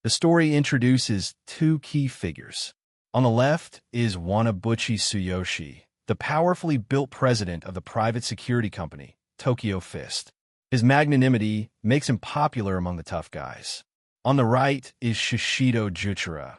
The story introduces two key figures. On the left is Wanabuchi Tsuyoshi, the powerfully built president of the private security company, Tokyo Fist. His magnanimity makes him popular among the tough guys. On the right is Shishido Juchira,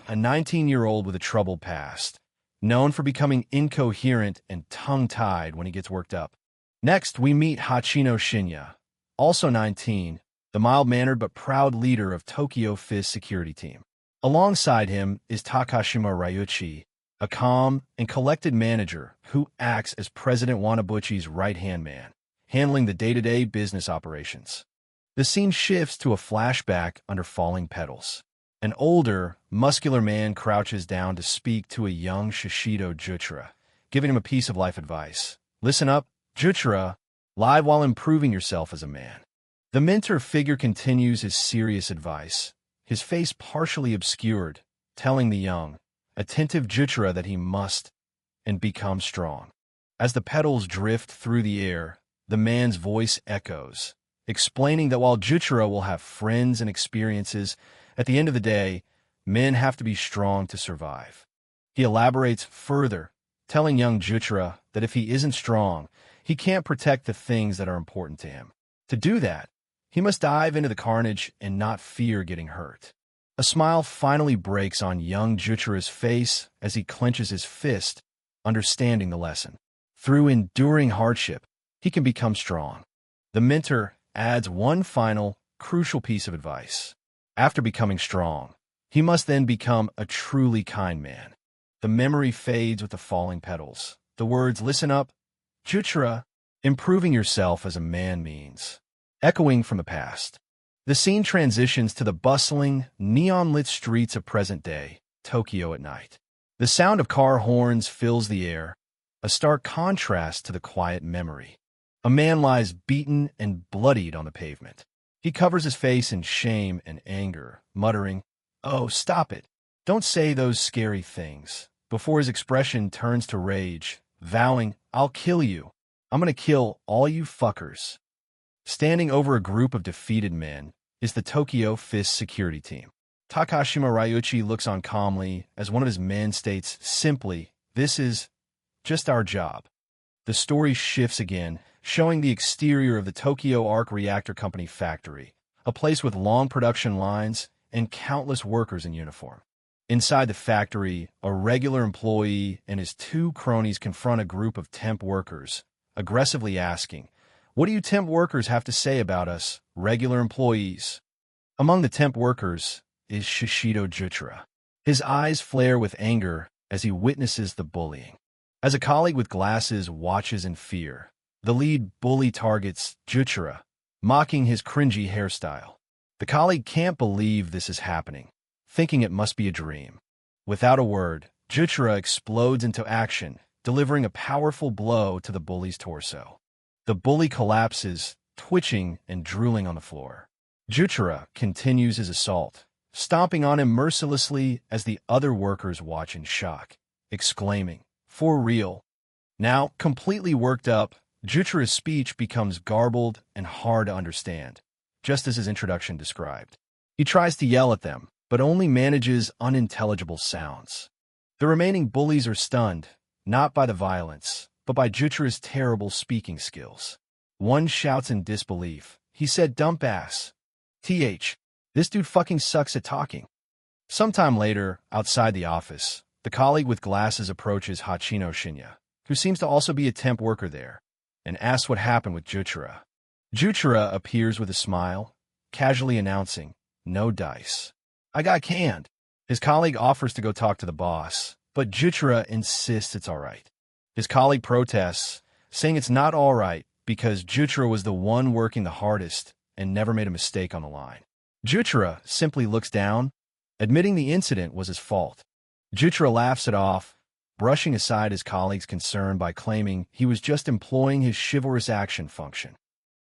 a 19-year-old with a troubled past, known for becoming incoherent and tongue-tied when he gets worked up. Next, we meet Hachino Shinya, also 19, the mild-mannered but proud leader of Tokyo Fist security team. Alongside him is Takashima Ryuichi, a calm and collected manager who acts as President Wanabuchi's right-hand man, handling the day-to-day business operations. The scene shifts to a flashback under falling petals. An older, muscular man crouches down to speak to a young Shishido Juchira, giving him a piece of life advice. Listen up, Juchira, live while improving yourself as a man. The mentor figure continues his serious advice, his face partially obscured, telling the young, attentive Juchira that he must and become strong. As the petals drift through the air, the man's voice echoes, explaining that while Juchira will have friends and experiences, at the end of the day, men have to be strong to survive. He elaborates further, telling young Juchira that if he isn't strong, he can't protect the things that are important to him. To do that, he must dive into the carnage and not fear getting hurt. A smile finally breaks on young Juchira's face as he clenches his fist, understanding the lesson. Through enduring hardship, he can become strong. The mentor adds one final, crucial piece of advice. After becoming strong, he must then become a truly kind man. The memory fades with the falling petals. The words, listen up, Juchira, improving yourself as a man means, echoing from the past. The scene transitions to the bustling, neon-lit streets of present-day Tokyo at night. The sound of car horns fills the air, a stark contrast to the quiet memory. A man lies beaten and bloodied on the pavement. He covers his face in shame and anger, muttering, "Oh, stop it. Don't say those scary things," before his expression turns to rage, vowing, "I'll kill you. I'm gonna kill all you fuckers." Standing over a group of defeated men is the Tokyo Fist security team. Takashima Ryuichi looks on calmly as one of his men states simply, "This is just our job." The story shifts again, showing the exterior of the Tokyo Arc Reactor Company factory, a place with long production lines and countless workers in uniform. Inside the factory, a regular employee and his two cronies confront a group of temp workers, aggressively asking, "What do you temp workers have to say about us, regular employees?" Among the temp workers is Shishido Juchira. His eyes flare with anger as he witnesses the bullying. As a colleague with glasses watches in fear, the lead bully targets Juchira, mocking his cringy hairstyle. The colleague can't believe this is happening, thinking it must be a dream. Without a word, Juchira explodes into action, delivering a powerful blow to the bully's torso. The bully collapses, twitching and drooling on the floor. Juchira continues his assault, stomping on him mercilessly as the other workers watch in shock, exclaiming, "For real." Now, completely worked up, Juchira's speech becomes garbled and hard to understand, just as his introduction described. He tries to yell at them, but only manages unintelligible sounds. The remaining bullies are stunned, not by the violence, but by Juchira's terrible speaking skills. One shouts in disbelief, "He said dump ass. This dude fucking sucks at talking." Sometime later, outside the office, the colleague with glasses approaches Hachino Shinya, who seems to also be a temp worker there, and asks what happened with Juchira. Juchira appears with a smile, casually announcing, "No dice. I got canned." His colleague offers to go talk to the boss, but Juchira insists it's all right. His colleague protests, saying it's not all right because Juchira was the one working the hardest and never made a mistake on the line. Juchira simply looks down, admitting the incident was his fault. Juchira laughs it off, brushing aside his colleague's concern by claiming he was just employing his chivalrous action function.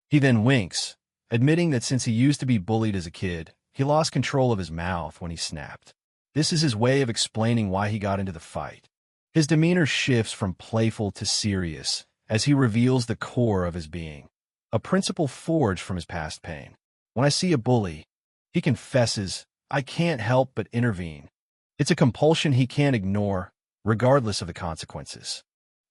He then winks, admitting that since he used to be bullied as a kid, he lost control of his mouth when he snapped. This is his way of explaining why he got into the fight. His demeanor shifts from playful to serious as he reveals the core of his being, a principle forged from his past pain. "When I see a bully," he confesses, I can't help but intervene. It's a compulsion he can't ignore, regardless of the consequences.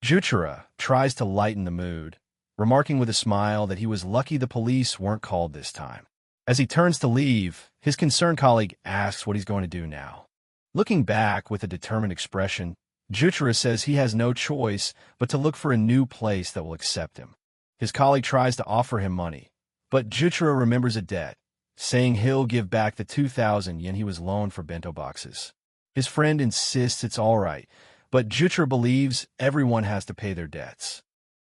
Juchira tries to lighten the mood, remarking with a smile that he was lucky the police weren't called this time. As he turns to leave, his concerned colleague asks what he's going to do now. Looking back with a determined expression, Juchira says he has no choice but to look for a new place that will accept him. His colleague tries to offer him money, but Juchira remembers a debt, saying he'll give back the 2,000 yen he was loaned for bento boxes. His friend insists it's all right, but Juchira believes everyone has to pay their debts.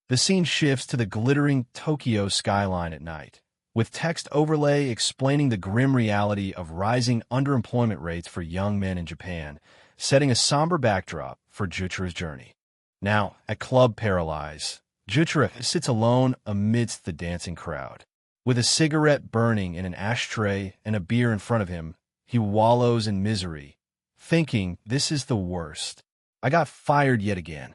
The scene shifts to the glittering Tokyo skyline at night, with text overlay explaining the grim reality of rising underemployment rates for young men in Japan, setting a somber backdrop for Juchira's journey. Now, at Club Paralyze, Juchira sits alone amidst the dancing crowd. With a cigarette burning in an ashtray and a beer in front of him, he wallows in misery, thinking, "This is the worst. I got fired yet again."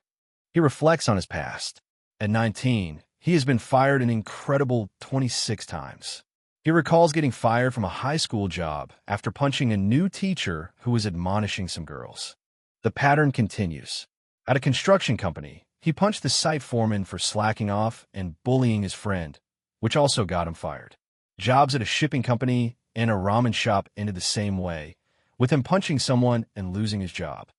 He reflects on his past. At 19, he has been fired an incredible 26 times. He recalls getting fired from a high school job after punching a new teacher who was admonishing some girls. The pattern continues. At a construction company, he punched the site foreman for slacking off and bullying his friend, which also got him fired. Jobs at a shipping company and a ramen shop ended the same way, with him punching someone and losing his job.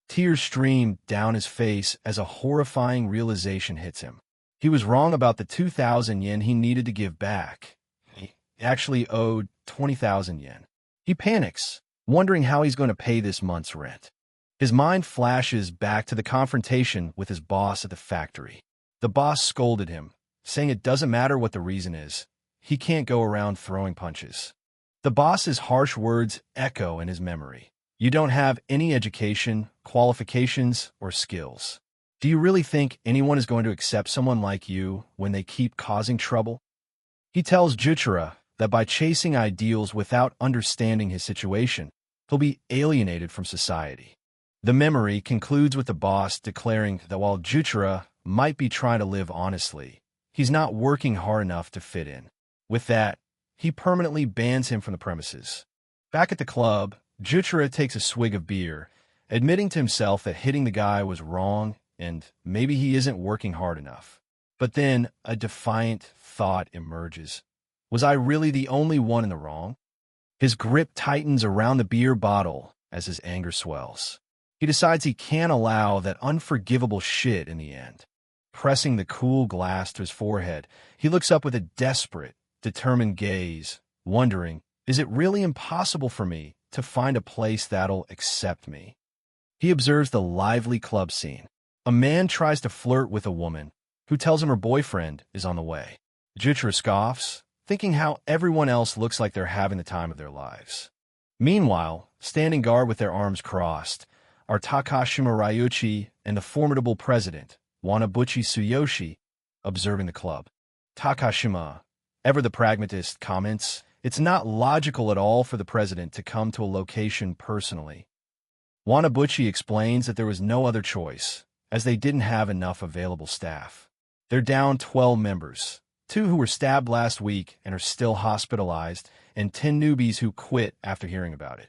Tears stream down his face as a horrifying realization hits him. He was wrong about the 2,000 yen he needed to give back. He actually owed 20,000 yen. He panics, wondering how he's going to pay this month's rent. His mind flashes back to the confrontation with his boss at the factory. The boss scolded him, saying it doesn't matter what the reason is. He can't go around throwing punches. The boss's harsh words echo in his memory. You don't have any education, qualifications, or skills. Do you really think anyone is going to accept someone like you when they keep causing trouble? He tells Juchira that by chasing ideals without understanding his situation, he'll be alienated from society. The memory concludes with the boss declaring that while Juchira might be trying to live honestly, he's not working hard enough to fit in. With that, he permanently bans him from the premises. Back at the club, Juchira takes a swig of beer, admitting to himself that hitting the guy was wrong and maybe he isn't working hard enough. But then a defiant thought emerges. Was I really the only one in the wrong? His grip tightens around the beer bottle as his anger swells. He decides he can't allow that unforgivable shit in the end. Pressing the cool glass to his forehead, he looks up with a desperate, determined gaze, wondering, is it really impossible for me to find a place that'll accept me? He observes the lively club scene. A man tries to flirt with a woman, who tells him her boyfriend is on the way. Juchira scoffs, thinking how everyone else looks like they're having the time of their lives. Meanwhile, standing guard with their arms crossed, are Takashima Ryuichi and the formidable president, Wanabuchi Tsuyoshi, observing the club. Takashima, ever the pragmatist, comments, it's not logical at all for the president to come to a location personally. Wanabuchi explains that there was no other choice, as they didn't have enough available staff. They're down 12 members, 2 who were stabbed last week and are still hospitalized, and 10 newbies who quit after hearing about it.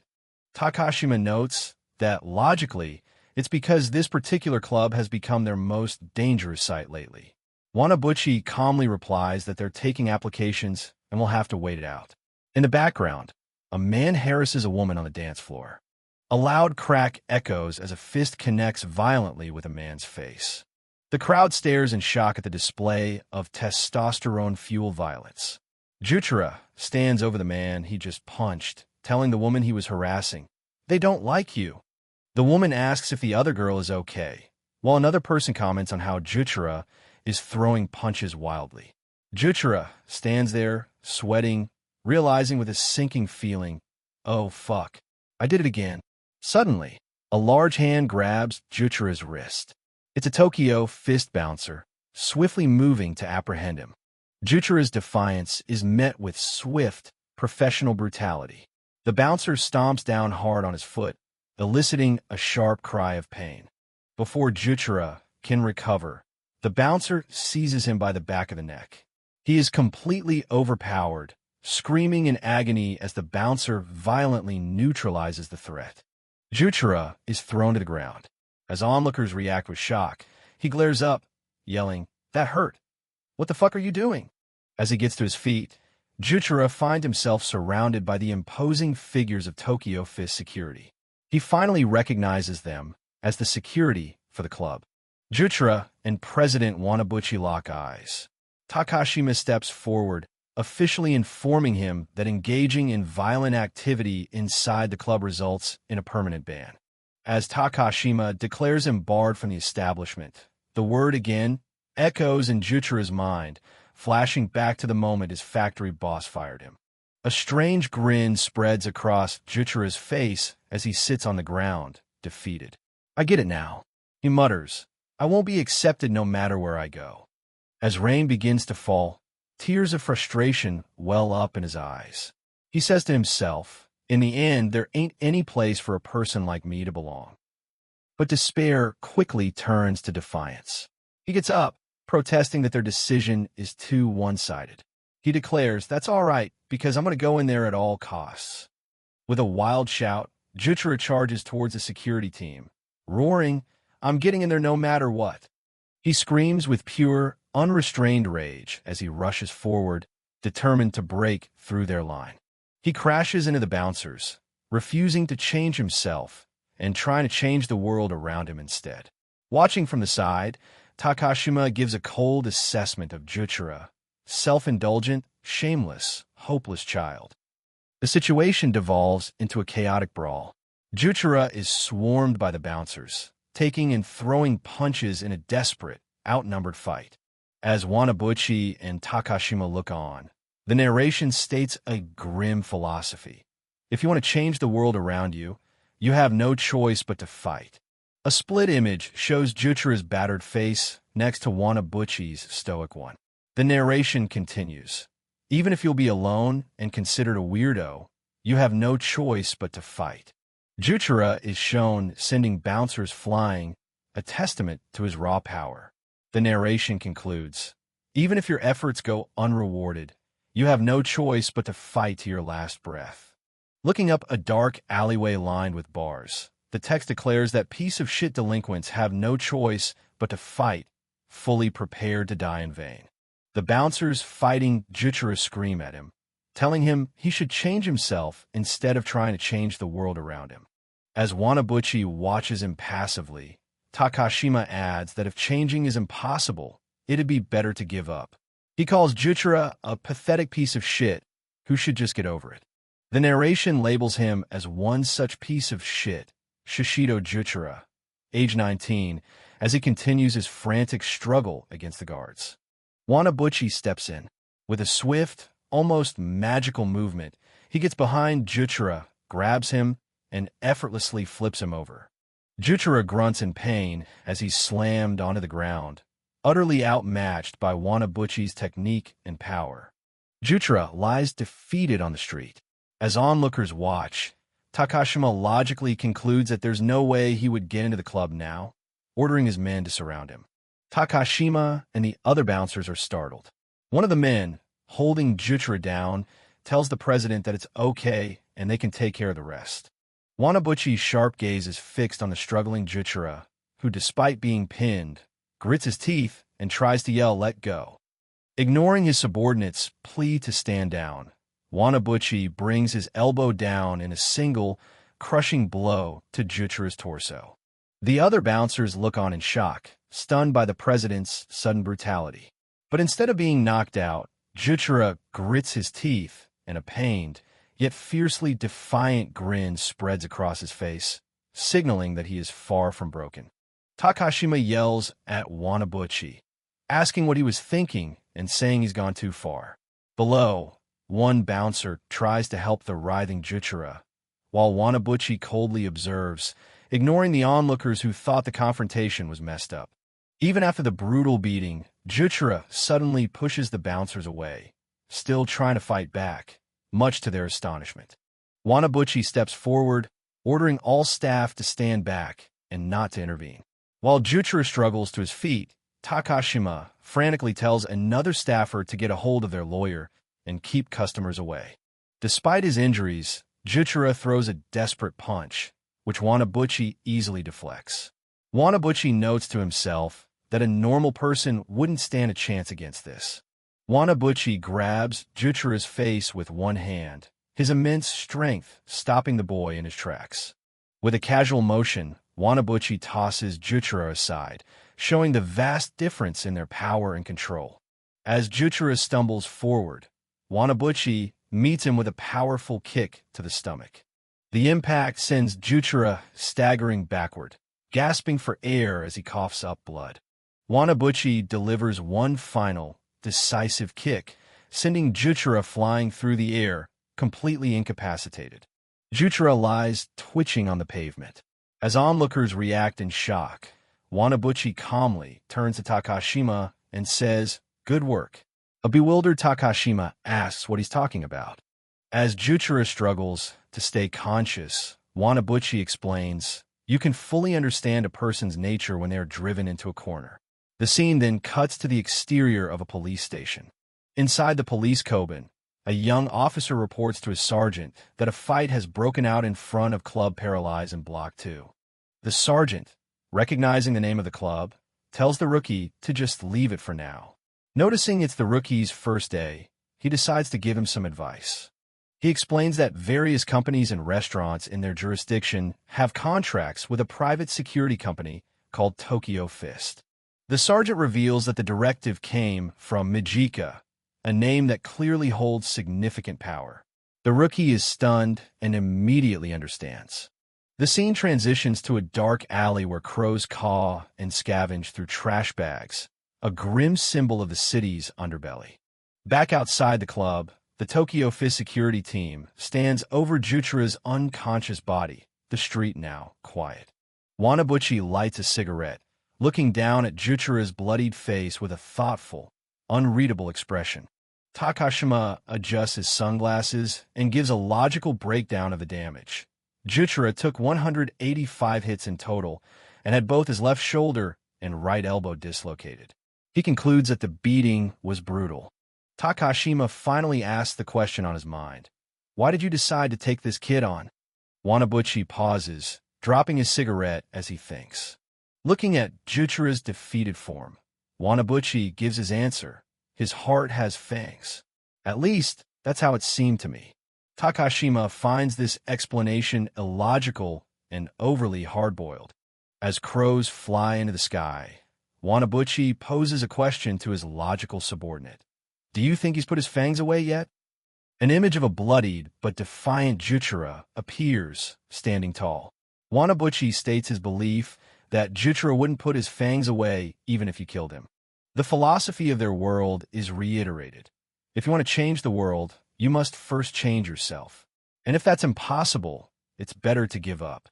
Takashima notes that, logically, it's because this particular club has become their most dangerous site lately. Wanabuchi calmly replies that they're taking applications and will have to wait it out. In the background, a man harasses a woman on the dance floor. A loud crack echoes as a fist connects violently with a man's face. The crowd stares in shock at the display of testosterone-fueled violence. Juchira stands over the man he just punched, telling the woman he was harassing, "They don't like you." The woman asks if the other girl is okay, while another person comments on how Juchira is throwing punches wildly. Juchira stands there, sweating, realizing with a sinking feeling, "Oh fuck, I did it again." Suddenly, a large hand grabs Juchira's wrist. It's a Tokyo fist bouncer, swiftly moving to apprehend him. Juchira's defiance is met with swift, professional brutality. The bouncer stomps down hard on his foot, eliciting a sharp cry of pain. Before Juchira can recover, the bouncer seizes him by the back of the neck. He is completely overpowered, screaming in agony as the bouncer violently neutralizes the threat. Juchira is thrown to the ground. As onlookers react with shock, he glares up, yelling, "That hurt! What the fuck are you doing?" As he gets to his feet, Juchira finds himself surrounded by the imposing figures of Tokyo Fist security. He finally recognizes them as the security for the club. Juchira and President Wanabuchi lock eyes. Takashima steps forward, officially informing him that engaging in violent activity inside the club results in a permanent ban. As Takashima declares him barred from the establishment, the word again echoes in Juchira's mind, flashing back to the moment his factory boss fired him. A strange grin spreads across Juchira's face as he sits on the ground, defeated. "I get it now," he mutters. "I won't be accepted no matter where I go." As rain begins to fall, tears of frustration well up in his eyes. He says to himself, "In the end, there ain't any place for a person like me to belong." But despair quickly turns to defiance. He gets up, protesting that their decision is too one-sided. He declares, "That's all right, because I'm going to go in there at all costs." With a wild shout, Juchira charges towards the security team, roaring, "I'm getting in there no matter what." He screams with pure, unrestrained rage as he rushes forward, determined to break through their line. He crashes into the bouncers, refusing to change himself and trying to change the world around him instead. Watching from the side, Takashima gives a cold assessment of Juchira, self-indulgent, shameless, hopeless child. The situation devolves into a chaotic brawl. Juchira is swarmed by the bouncers, taking and throwing punches in a desperate, outnumbered fight. As Wanabuchi and Takashima look on, the narration states a grim philosophy. If you want to change the world around you, you have no choice but to fight. A split image shows Juchira's battered face next to Wanabuchi's stoic one. The narration continues. Even if you'll be alone and considered a weirdo, you have no choice but to fight. Juchira is shown sending bouncers flying, a testament to his raw power. The narration concludes, "Even if your efforts go unrewarded, you have no choice but to fight to your last breath." Looking up a dark alleyway lined with bars, the text declares that piece of shit delinquents have no choice but to fight, fully prepared to die in vain. The bouncers fighting Juchira scream at him, telling him he should change himself instead of trying to change the world around him. As Wanabuchi watches him passively, Takashima adds that if changing is impossible, it'd be better to give up. He calls Juchira a pathetic piece of shit who should just get over it. The narration labels him as one such piece of shit, Shishido Juchira, age 19, as he continues his frantic struggle against the guards. Wanabuchi steps in. With a swift, almost magical movement, he gets behind Juchira, grabs him, and effortlessly flips him over. Juchira grunts in pain as he's slammed onto the ground, utterly outmatched by Wanabuchi's technique and power. Juchira lies defeated on the street. As onlookers watch, Takashima logically concludes that there's no way he would get into the club now, ordering his men to surround him. Takashima and the other bouncers are startled. One of the men, holding Juchira down, tells the president that it's okay and they can take care of the rest. Wanabuchi's sharp gaze is fixed on the struggling Juchira, who, despite being pinned, grits his teeth and tries to yell, "Let go." Ignoring his subordinates' plea to stand down, Wanabuchi brings his elbow down in a single, crushing blow to Juchira's torso. The other bouncers look on in shock, stunned by the president's sudden brutality. But instead of being knocked out, Juchira grits his teeth, and a pained, yet fiercely defiant grin spreads across his face, signaling that he is far from broken. Takashima yells at Wanabuchi, asking what he was thinking and saying he's gone too far. Below, one bouncer tries to help the writhing Juchira, while Wanabuchi coldly observes, ignoring the onlookers who thought the confrontation was messed up. Even after the brutal beating, Juchira suddenly pushes the bouncers away, still trying to fight back, much to their astonishment. Wanabuchi steps forward, ordering all staff to stand back and not to intervene. While Juchira struggles to his feet, Takashima frantically tells another staffer to get a hold of their lawyer, and keep customers away. Despite his injuries, Juchira throws a desperate punch, which Wanabuchi easily deflects. Wanabuchi notes to himself that a normal person wouldn't stand a chance against this. Wanabuchi grabs Juchira's face with one hand, his immense strength stopping the boy in his tracks. With a casual motion, Wanabuchi tosses Juchira aside, showing the vast difference in their power and control. As Juchira stumbles forward, Wanabuchi meets him with a powerful kick to the stomach. The impact sends Juchira staggering backward, gasping for air as he coughs up blood. Wanabuchi delivers one final, decisive kick, sending Juchira flying through the air, completely incapacitated. Juchira lies twitching on the pavement. As onlookers react in shock, Wanabuchi calmly turns to Takashima and says, "Good work." A bewildered Takashima asks what he's talking about. As Juchira struggles to stay conscious, Wanabuchi explains, "You can fully understand a person's nature when they are driven into a corner." The scene then cuts to the exterior of a police station. Inside the police koban, a young officer reports to his sergeant that a fight has broken out in front of Club Paralyze in Block 2. The sergeant, recognizing the name of the club, tells the rookie to just leave it for now. Noticing it's the rookie's first day, he decides to give him some advice. He explains that various companies and restaurants in their jurisdiction have contracts with a private security company called Tokyo Fist. The sergeant reveals that the directive came from Mijika, a name that clearly holds significant power. The rookie is stunned and immediately understands. The scene transitions to a dark alley where crows caw and scavenge through trash bags, a grim symbol of the city's underbelly. Back outside the club, the Tokyo Fist security team stands over Juchira's unconscious body, the street now quiet. Wanabuchi lights a cigarette, looking down at Juchira's bloodied face with a thoughtful, unreadable expression. Takashima adjusts his sunglasses and gives a logical breakdown of the damage. Juchira took 185 hits in total and had both his left shoulder and right elbow dislocated. He concludes that the beating was brutal. Takashima finally asks the question on his mind. "Why did you decide to take this kid on?" Wanabuchi pauses, dropping his cigarette as he thinks. Looking at Juchira's defeated form, Wanabuchi gives his answer. "His heart has fangs. At least, that's how it seemed to me." Takashima finds this explanation illogical and overly hard-boiled. As crows fly into the sky, Wanabuchi poses a question to his logical subordinate. "Do you think he's put his fangs away yet?" An image of a bloodied but defiant Juchira appears, standing tall. Wanabuchi states his belief that Juchira wouldn't put his fangs away even if you killed him. The philosophy of their world is reiterated. If you want to change the world, you must first change yourself. And if that's impossible, it's better to give up.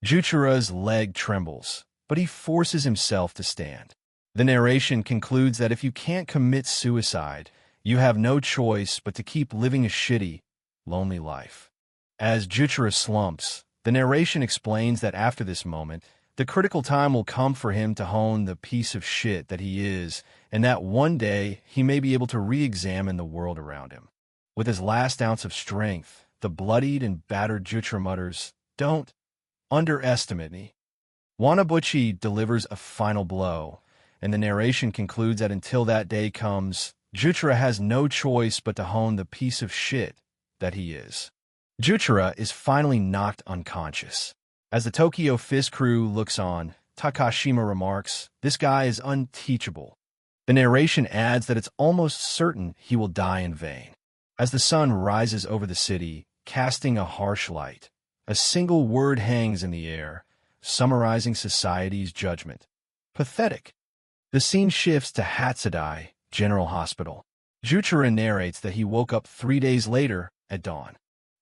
Juchira's leg trembles, but he forces himself to stand. The narration concludes that if you can't commit suicide, you have no choice but to keep living a shitty, lonely life. As Juchira slumps, the narration explains that after this moment, the critical time will come for him to hone the piece of shit that he is, and that one day he may be able to re-examine the world around him. With his last ounce of strength, the bloodied and battered Juchira mutters, "Don't underestimate me." Wanabuchi delivers a final blow, and the narration concludes that until that day comes, Juchira has no choice but to hone the piece of shit that he is. Juchira is finally knocked unconscious. As the Tokyo Fist crew looks on, Takashima remarks, "This guy is unteachable." The narration adds that it's almost certain he will die in vain. As the sun rises over the city, casting a harsh light, a single word hangs in the air, summarizing society's judgment. Pathetic. The scene shifts to Hatsadai General Hospital. Juchira narrates that he woke up 3 days later at dawn.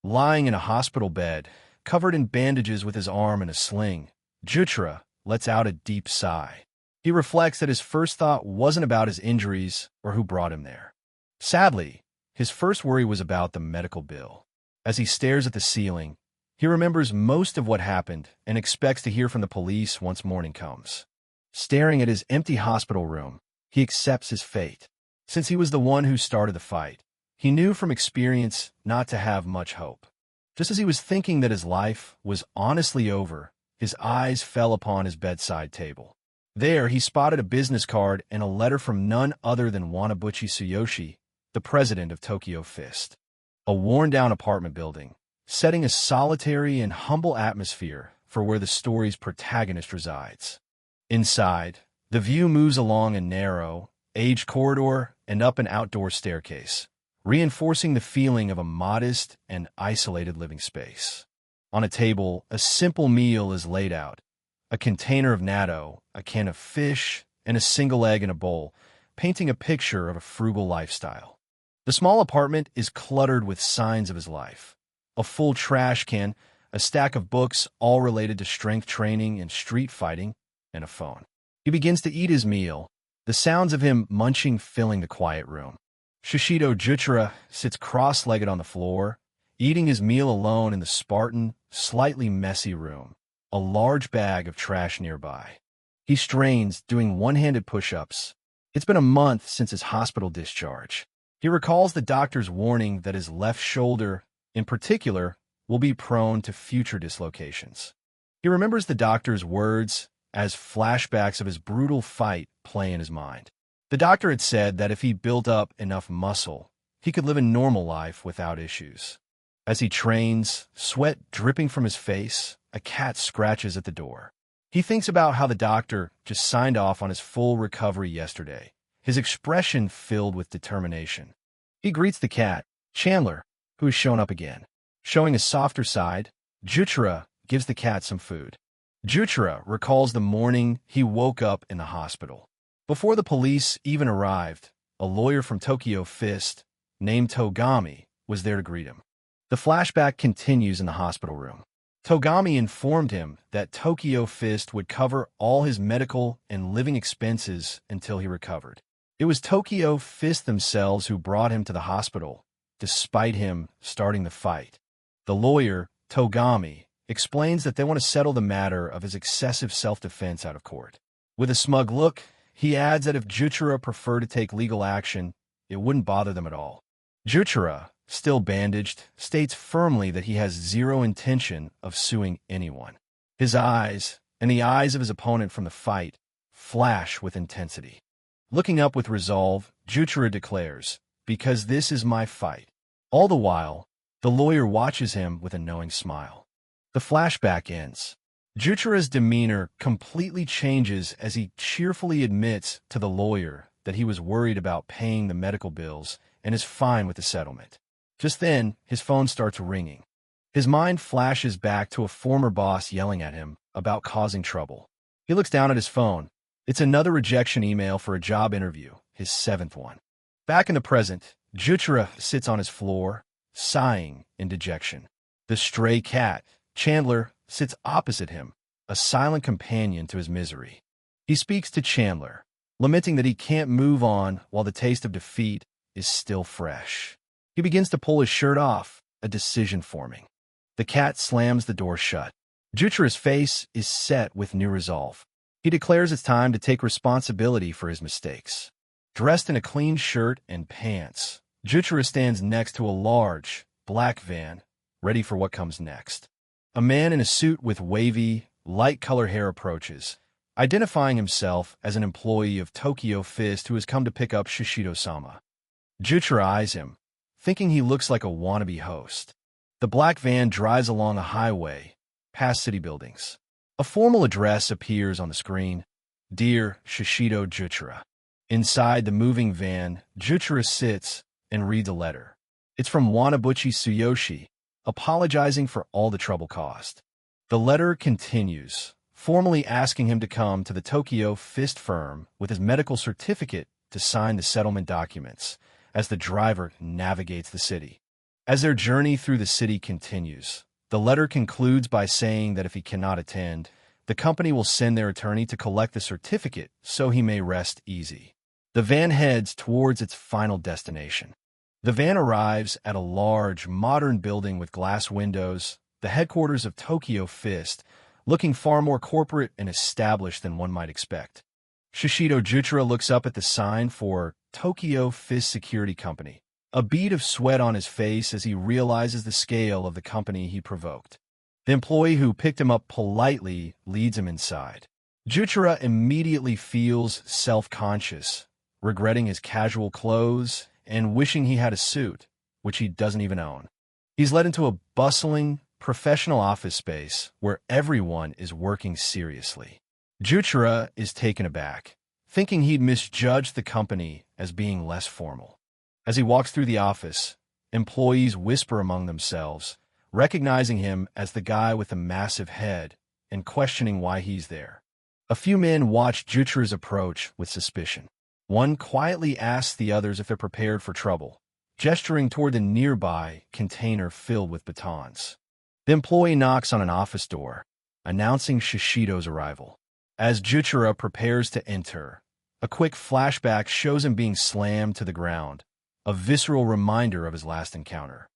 Lying in a hospital bed, covered in bandages with his arm in a sling, Juchira lets out a deep sigh. He reflects that his first thought wasn't about his injuries or who brought him there. Sadly, his first worry was about the medical bill. As he stares at the ceiling, he remembers most of what happened and expects to hear from the police once morning comes. Staring at his empty hospital room, he accepts his fate. Since he was the one who started the fight, He knew from experience not to have much hope. Just as he was thinking that his life was honestly over, his eyes fell upon his bedside table. There, he spotted a business card and a letter from none other than Wanabuchi Tsuyoshi, the president of Tokyo Fist. A worn-down apartment building, setting a solitary and humble atmosphere for where the story's protagonist resides. Inside, the view moves along a narrow, aged corridor and up an outdoor staircase, reinforcing the feeling of a modest and isolated living space. On a table, a simple meal is laid out. A container of natto, a can of fish, and a single egg in a bowl, painting a picture of a frugal lifestyle. The small apartment is cluttered with signs of his life. A full trash can, a stack of books all related to strength training and street fighting, and a phone. He begins to eat his meal, the sounds of him munching filling the quiet room. Shishido Juchira sits cross-legged on the floor, eating his meal alone in the Spartan, slightly messy room, a large bag of trash nearby. He strains, doing one-handed push-ups. It's been a month since his hospital discharge. He recalls the doctor's warning that his left shoulder, in particular, will be prone to future dislocations. He remembers the doctor's words as flashbacks of his brutal fight play in his mind. The doctor had said that if he built up enough muscle, he could live a normal life without issues. As he trains, sweat dripping from his face, a cat scratches at the door. He thinks about how the doctor just signed off on his full recovery yesterday, his expression filled with determination. He greets the cat, Chandler, who has shown up again. Showing a softer side, Juchira gives the cat some food. Juchira recalls the morning he woke up in the hospital. Before the police even arrived, a lawyer from Tokyo Fist, named Togami, was there to greet him. The flashback continues in the hospital room. Togami informed him that Tokyo Fist would cover all his medical and living expenses until he recovered. It was Tokyo Fist themselves who brought him to the hospital, despite him starting the fight. The lawyer, Togami, explains that they want to settle the matter of his excessive self-defense out of court. With a smug look, he adds that if Juchira preferred to take legal action, it wouldn't bother them at all. Juchira, still bandaged, states firmly that he has zero intention of suing anyone. His eyes, and the eyes of his opponent from the fight, flash with intensity. Looking up with resolve, Juchira declares, "Because this is my fight." All the while, the lawyer watches him with a knowing smile. The flashback ends. Juchira's demeanor completely changes as he cheerfully admits to the lawyer that he was worried about paying the medical bills and is fine with the settlement. Just then, his phone starts ringing. His mind flashes back to a former boss yelling at him about causing trouble. He looks down at his phone. It's another rejection email for a job interview, his 7th one. Back in the present, Juchira sits on his floor, sighing in dejection. The stray cat, Chandler, sits opposite him, a silent companion to his misery. He speaks to Chandler, lamenting that he can't move on while the taste of defeat is still fresh. He begins to pull his shirt off, a decision forming. The cat slams the door shut. Juchira's face is set with new resolve. He declares it's time to take responsibility for his mistakes. Dressed in a clean shirt and pants, Juchira stands next to a large, black van, ready for what comes next. A man in a suit with wavy, light-color hair approaches, identifying himself as an employee of Tokyo Fist who has come to pick up Shishido-sama. Juchira eyes him, thinking he looks like a wannabe host. The black van drives along a highway, past city buildings. A formal address appears on the screen, "Dear Shishido Juchira." Inside the moving van, Juchira sits and reads a letter. It's from Wanabuchi Tsuyoshi, apologizing for all the trouble caused. The letter continues, formally asking him to come to the Tokyo Fist firm with his medical certificate to sign the settlement documents, as the driver navigates the city. As their journey through the city continues, the letter concludes by saying that if he cannot attend, the company will send their attorney to collect the certificate so he may rest easy. The van heads towards its final destination. The van arrives at a large, modern building with glass windows, the headquarters of Tokyo Fist, looking far more corporate and established than one might expect. Shishido Juchira looks up at the sign for Tokyo Fist Security Company, a bead of sweat on his face as he realizes the scale of the company he provoked. The employee who picked him up politely leads him inside. Juchira immediately feels self-conscious, regretting his casual clothes and wishing he had a suit, which he doesn't even own. He's led into a bustling, professional office space where everyone is working seriously. Juchira is taken aback, thinking he'd misjudged the company as being less formal. As he walks through the office, employees whisper among themselves, recognizing him as the guy with the massive head and questioning why he's there. A few men watch Juchira's approach with suspicion. One quietly asks the others if they're prepared for trouble, gesturing toward the nearby container filled with batons. The employee knocks on an office door, announcing Shishido's arrival. As Juchira prepares to enter, a quick flashback shows him being slammed to the ground, a visceral reminder of his last encounter.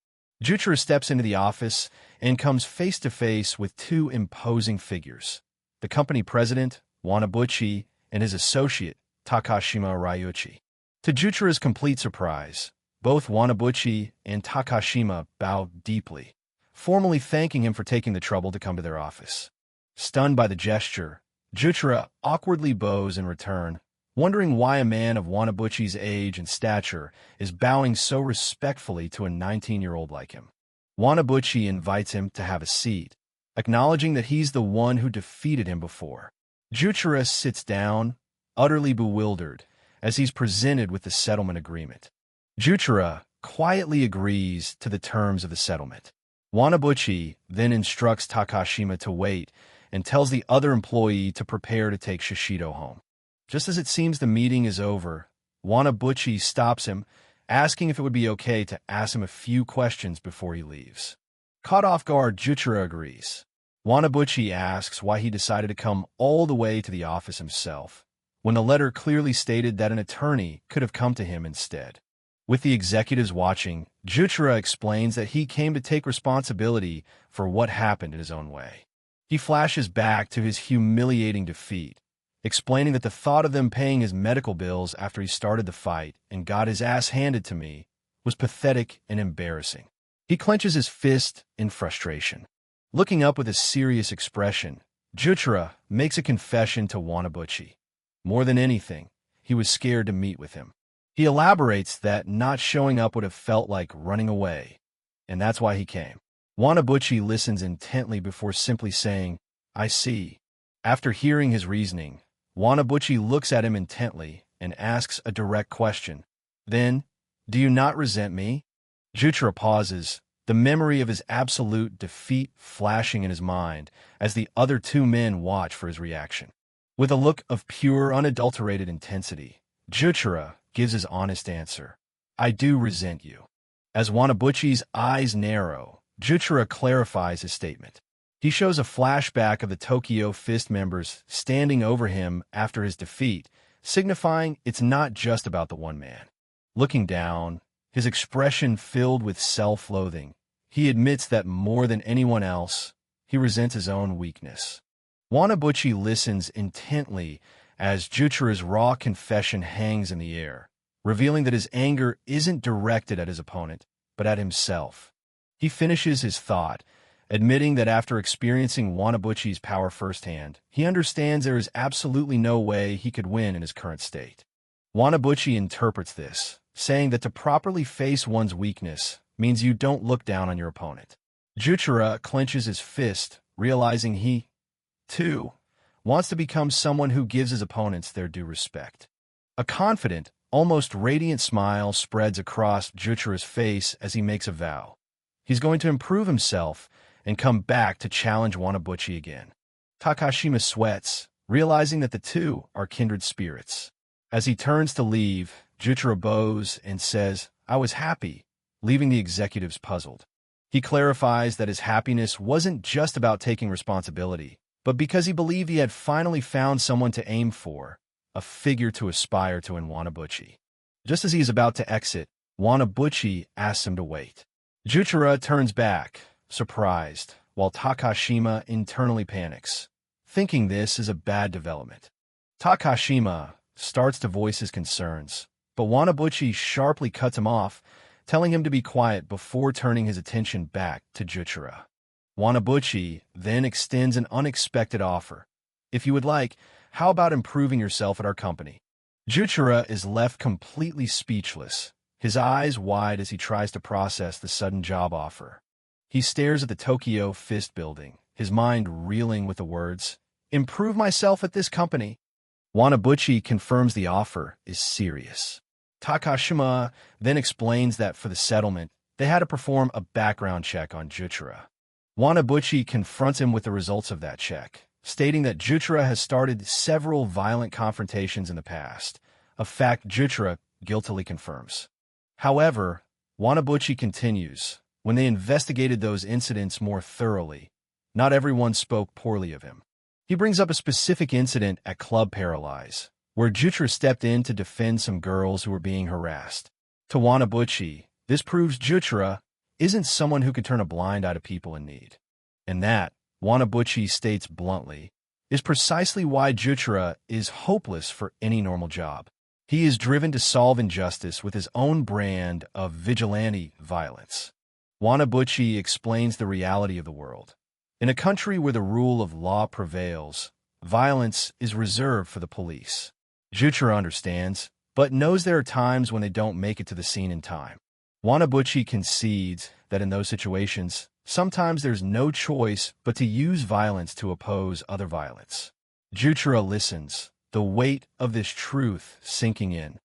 Juchira steps into the office and comes face to face with two imposing figures, the company president, Wanabuchi, and his associate, Takashima Ryuichi. To Juchira's complete surprise, both Wanabuchi and Takashima bow deeply, formally thanking him for taking the trouble to come to their office. Stunned by the gesture, Juchira awkwardly bows in return, wondering why a man of Wanabuchi's age and stature is bowing so respectfully to a 19-year-old like him. Wanabuchi invites him to have a seat, acknowledging that he's the one who defeated him before. Juchira sits down, utterly bewildered, as he's presented with the settlement agreement. Juchira quietly agrees to the terms of the settlement. Wanabuchi then instructs Takashima to wait and tells the other employee to prepare to take Shishido home. Just as it seems the meeting is over, Wanabuchi stops him, asking if it would be okay to ask him a few questions before he leaves. Caught off guard, Juchira agrees. Wanabuchi asks why he decided to come all the way to the office himself, when the letter clearly stated that an attorney could have come to him instead. With the executives watching, Juchira explains that he came to take responsibility for what happened in his own way. He flashes back to his humiliating defeat, explaining that the thought of them paying his medical bills after he started the fight and got his ass handed to me was pathetic and embarrassing. He clenches his fist in frustration. Looking up with a serious expression, Juchira makes a confession to Wanabuchi. More than anything, he was scared to meet with him. He elaborates that not showing up would have felt like running away, and that's why he came. Wanabuchi listens intently before simply saying, "I see." After hearing his reasoning, Wanabuchi looks at him intently and asks a direct question. Then, "Do you not resent me?" Juchira pauses, the memory of his absolute defeat flashing in his mind as the other two men watch for his reaction. With a look of pure, unadulterated intensity, Juchira gives his honest answer. "I do resent you." As Wanabuchi's eyes narrow, Juchira clarifies his statement. He shows a flashback of the Tokyo Fist members standing over him after his defeat, signifying it's not just about the one man. Looking down, his expression filled with self-loathing, he admits that more than anyone else, he resents his own weakness. Wanabuchi listens intently as Juchira's raw confession hangs in the air, revealing that his anger isn't directed at his opponent, but at himself. He finishes his thought, admitting that after experiencing Wanabuchi's power firsthand, he understands there is absolutely no way he could win in his current state. Wanabuchi interprets this, saying that to properly face one's weakness means you don't look down on your opponent. Juchira clenches his fist, realizing he, too, wants to become someone who gives his opponents their due respect. A confident, almost radiant smile spreads across Juchira's face as he makes a vow. He's going to improve himself and come back to challenge Wanabuchi again. Takashima sweats, realizing that the two are kindred spirits. As he turns to leave, Juchira bows and says, "I was happy," leaving the executives puzzled. He clarifies that his happiness wasn't just about taking responsibility, but because he believed he had finally found someone to aim for, a figure to aspire to in Wanabuchi. Just as he is about to exit, Wanabuchi asks him to wait. Juchira turns back, surprised, while Takashima internally panics, thinking this is a bad development. Takashima starts to voice his concerns, but Wanabuchi sharply cuts him off, telling him to be quiet before turning his attention back to Juchira. Wanabuchi then extends an unexpected offer. If you would like, how about improving yourself at our company? Juchira is left completely speechless, his eyes wide as he tries to process the sudden job offer. He stares at the Tokyo Fist building, his mind reeling with the words, "Improve myself at this company." Wanabuchi confirms the offer is serious. Takashima then explains that for the settlement, they had to perform a background check on Juchira. Wanabuchi confronts him with the results of that check, stating that Juchira has started several violent confrontations in the past, a fact Juchira guiltily confirms. However, Wanabuchi continues, when they investigated those incidents more thoroughly, not everyone spoke poorly of him. He brings up a specific incident at Club Paralyze, where Juchira stepped in to defend some girls who were being harassed. To Wanabuchi, this proves Juchira isn't someone who can turn a blind eye to people in need. And that, Wanabuchi states bluntly, is precisely why Juchira is hopeless for any normal job. He is driven to solve injustice with his own brand of vigilante violence. Wanabuchi explains the reality of the world. In a country where the rule of law prevails, violence is reserved for the police. Juchira understands, but knows there are times when they don't make it to the scene in time. Wanabuchi concedes that in those situations, sometimes there's no choice but to use violence to oppose other violence. Juchira listens, the weight of this truth sinking in.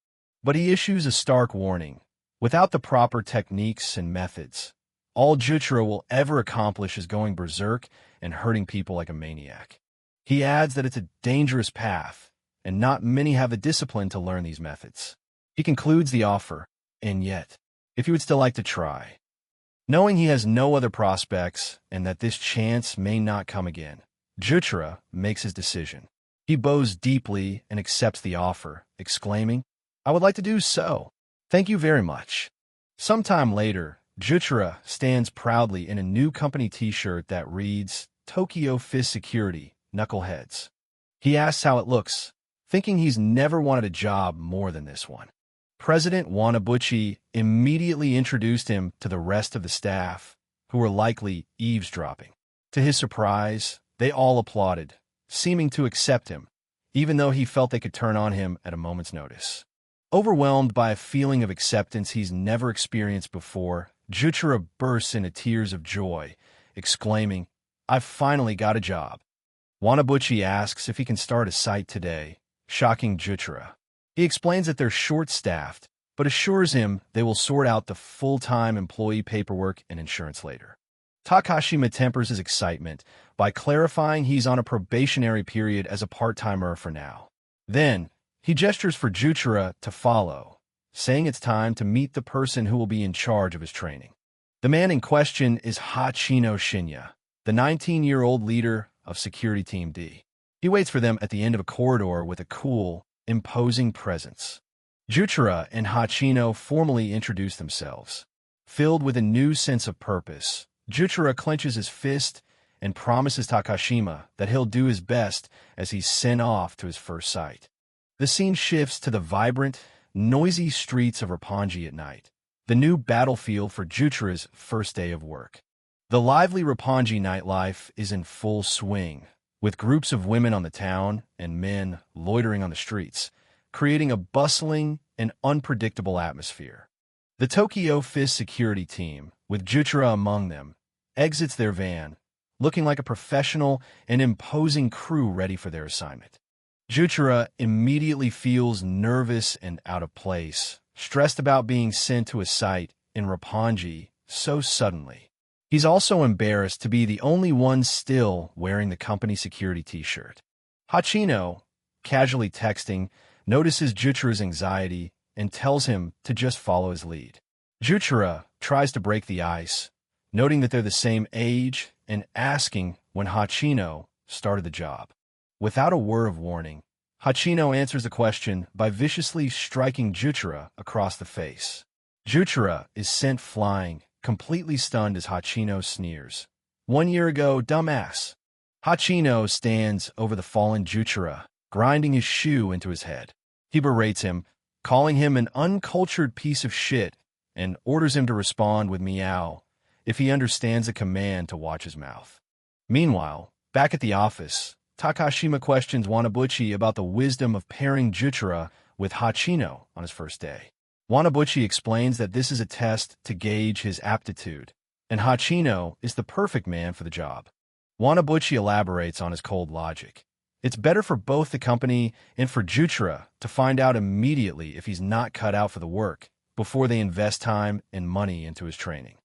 But he issues a stark warning. Without the proper techniques and methods, all Juchira will ever accomplish is going berserk and hurting people like a maniac. He adds that it's a dangerous path, and not many have the discipline to learn these methods. He concludes the offer, and yet, if you would still like to try. Knowing he has no other prospects and that this chance may not come again, Juchira makes his decision. He bows deeply and accepts the offer, exclaiming, "I would like to do so. Thank you very much." Sometime later, Juchira stands proudly in a new company t-shirt that reads, "Tokyo Fist Security, Knuckleheads." He asks how it looks, thinking he's never wanted a job more than this one. President Wanabuchi immediately introduced him to the rest of the staff, who were likely eavesdropping. To his surprise, they all applauded, seeming to accept him, even though he felt they could turn on him at a moment's notice. Overwhelmed by a feeling of acceptance he's never experienced before, Juchira bursts into tears of joy, exclaiming, "I've finally got a job." Wanabuchi asks if he can start a site today, shocking Juchira. He explains that they're short-staffed, but assures him they will sort out the full-time employee paperwork and insurance later. Takashima tempers his excitement by clarifying he's on a probationary period as a part-timer for now. Then, he gestures for Juchira to follow, saying it's time to meet the person who will be in charge of his training. The man in question is Hachino Shinya, the 19-year-old leader of Security Team D. He waits for them at the end of a corridor with a cool, imposing presence. Juchira and Hachino formally introduce themselves. Filled with a new sense of purpose, Juchira clenches his fist and promises Takashima that he'll do his best as he's sent off to his first site. The scene shifts to the vibrant, noisy streets of Roppongi at night, the new battlefield for Juchira's first day of work. The lively Roppongi nightlife is in full swing, with groups of women on the town and men loitering on the streets, creating a bustling and unpredictable atmosphere. The Tokyo Fist security team, with Juchira among them, exits their van, looking like a professional and imposing crew ready for their assignment. Juchira immediately feels nervous and out of place, stressed about being sent to a site in Roppongi so suddenly. He's also embarrassed to be the only one still wearing the company security t-shirt. Hachino, casually texting, notices Juchira's anxiety and tells him to just follow his lead. Juchira tries to break the ice, noting that they're the same age and asking when Hachino started the job. Without a word of warning, Hachino answers the question by viciously striking Juchira across the face. Juchira is sent flying, completely stunned as Hachino sneers. "1 year ago, dumbass." Hachino stands over the fallen Juchira, grinding his shoe into his head. He berates him, calling him an uncultured piece of shit and orders him to respond with meow if he understands a command to watch his mouth. Meanwhile, back at the office, Takashima questions Wanabuchi about the wisdom of pairing Juchira with Hachino on his first day. Wanabuchi explains that this is a test to gauge his aptitude, and Hachino is the perfect man for the job. Wanabuchi elaborates on his cold logic. It's better for both the company and for Juchira to find out immediately if he's not cut out for the work before they invest time and money into his training.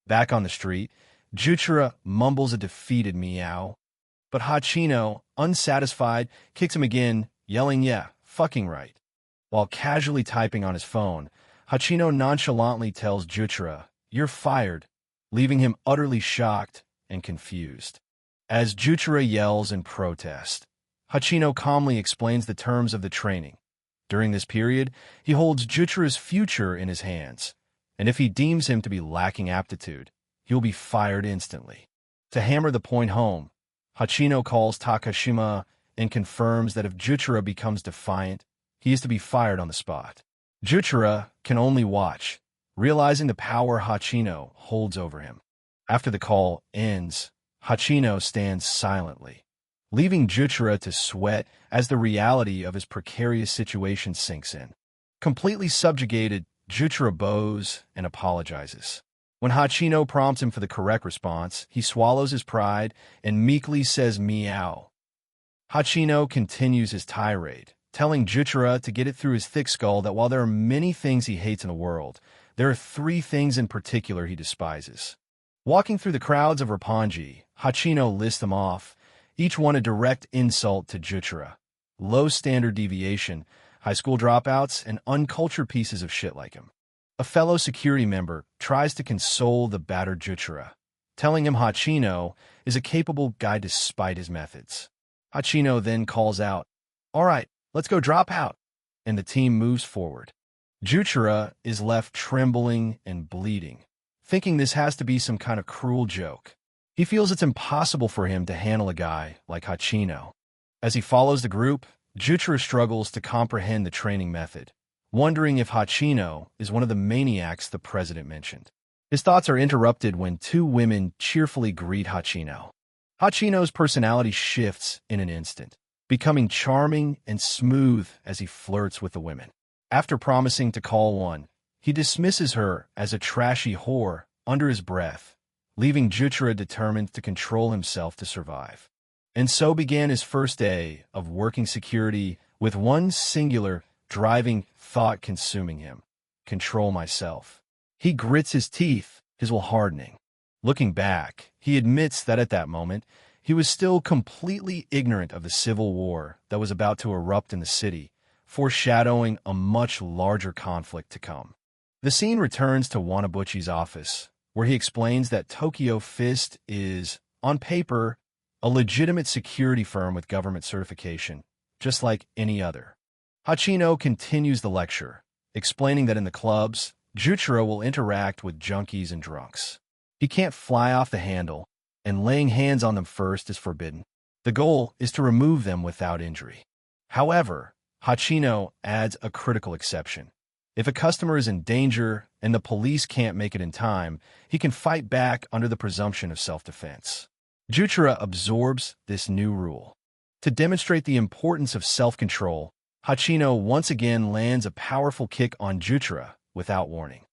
Back on the street, Juchira mumbles a defeated meow, but Hachino, unsatisfied, kicks him again, yelling, "Yeah, fucking right." While casually typing on his phone, Hachino nonchalantly tells Juchira, "You're fired," leaving him utterly shocked and confused. As Juchira yells in protest, Hachino calmly explains the terms of the training. During this period, he holds Juchira's future in his hands, and if he deems him to be lacking aptitude, he will be fired instantly. To hammer the point home, Hachino calls Takashima and confirms that if Juchira becomes defiant, he is to be fired on the spot. Juchira can only watch, realizing the power Hachino holds over him. After the call ends, Hachino stands silently, leaving Juchira to sweat as the reality of his precarious situation sinks in. Completely subjugated, Juchira bows and apologizes. When Hachino prompts him for the correct response, he swallows his pride and meekly says meow. Hachino continues his tirade, telling Juchira to get it through his thick skull that while there are many things he hates in the world, there are 3 things in particular he despises. Walking through the crowds of Roppongi, Hachino lists them off, each one a direct insult to Juchira. Low standard deviation, high school dropouts, and uncultured pieces of shit like him. A fellow security member tries to console the battered Juchira, telling him Hachino is a capable guy despite his methods. Hachino then calls out, "All right, let's go drop out," and the team moves forward. Juchira is left trembling and bleeding, thinking this has to be some kind of cruel joke. He feels it's impossible for him to handle a guy like Hachino. As he follows the group, Juchira struggles to comprehend the training method, wondering if Hachino is one of the maniacs the president mentioned. His thoughts are interrupted when 2 women cheerfully greet Hachino. Hachino's personality shifts in an instant, becoming charming and smooth as he flirts with the women. After promising to call one, he dismisses her as a trashy whore under his breath, leaving Juchira determined to control himself to survive. And so began his first day of working security with one singular, driving thought consuming him: control myself. He grits his teeth, his will hardening. Looking back, he admits that at that moment, he was still completely ignorant of the civil war that was about to erupt in the city, foreshadowing a much larger conflict to come. The scene returns to Wanabuchi's office, where he explains that Tokyo Fist is, on paper, a legitimate security firm with government certification, just like any other. Hachino continues the lecture, explaining that in the clubs, Juchira will interact with junkies and drunks. He can't fly off the handle, and laying hands on them first is forbidden. The goal is to remove them without injury. However, Hachino adds a critical exception. If a customer is in danger and the police can't make it in time, he can fight back under the presumption of self-defense. Juchira absorbs this new rule. To demonstrate the importance of self-control, Hachino once again lands a powerful kick on Juchira without warning.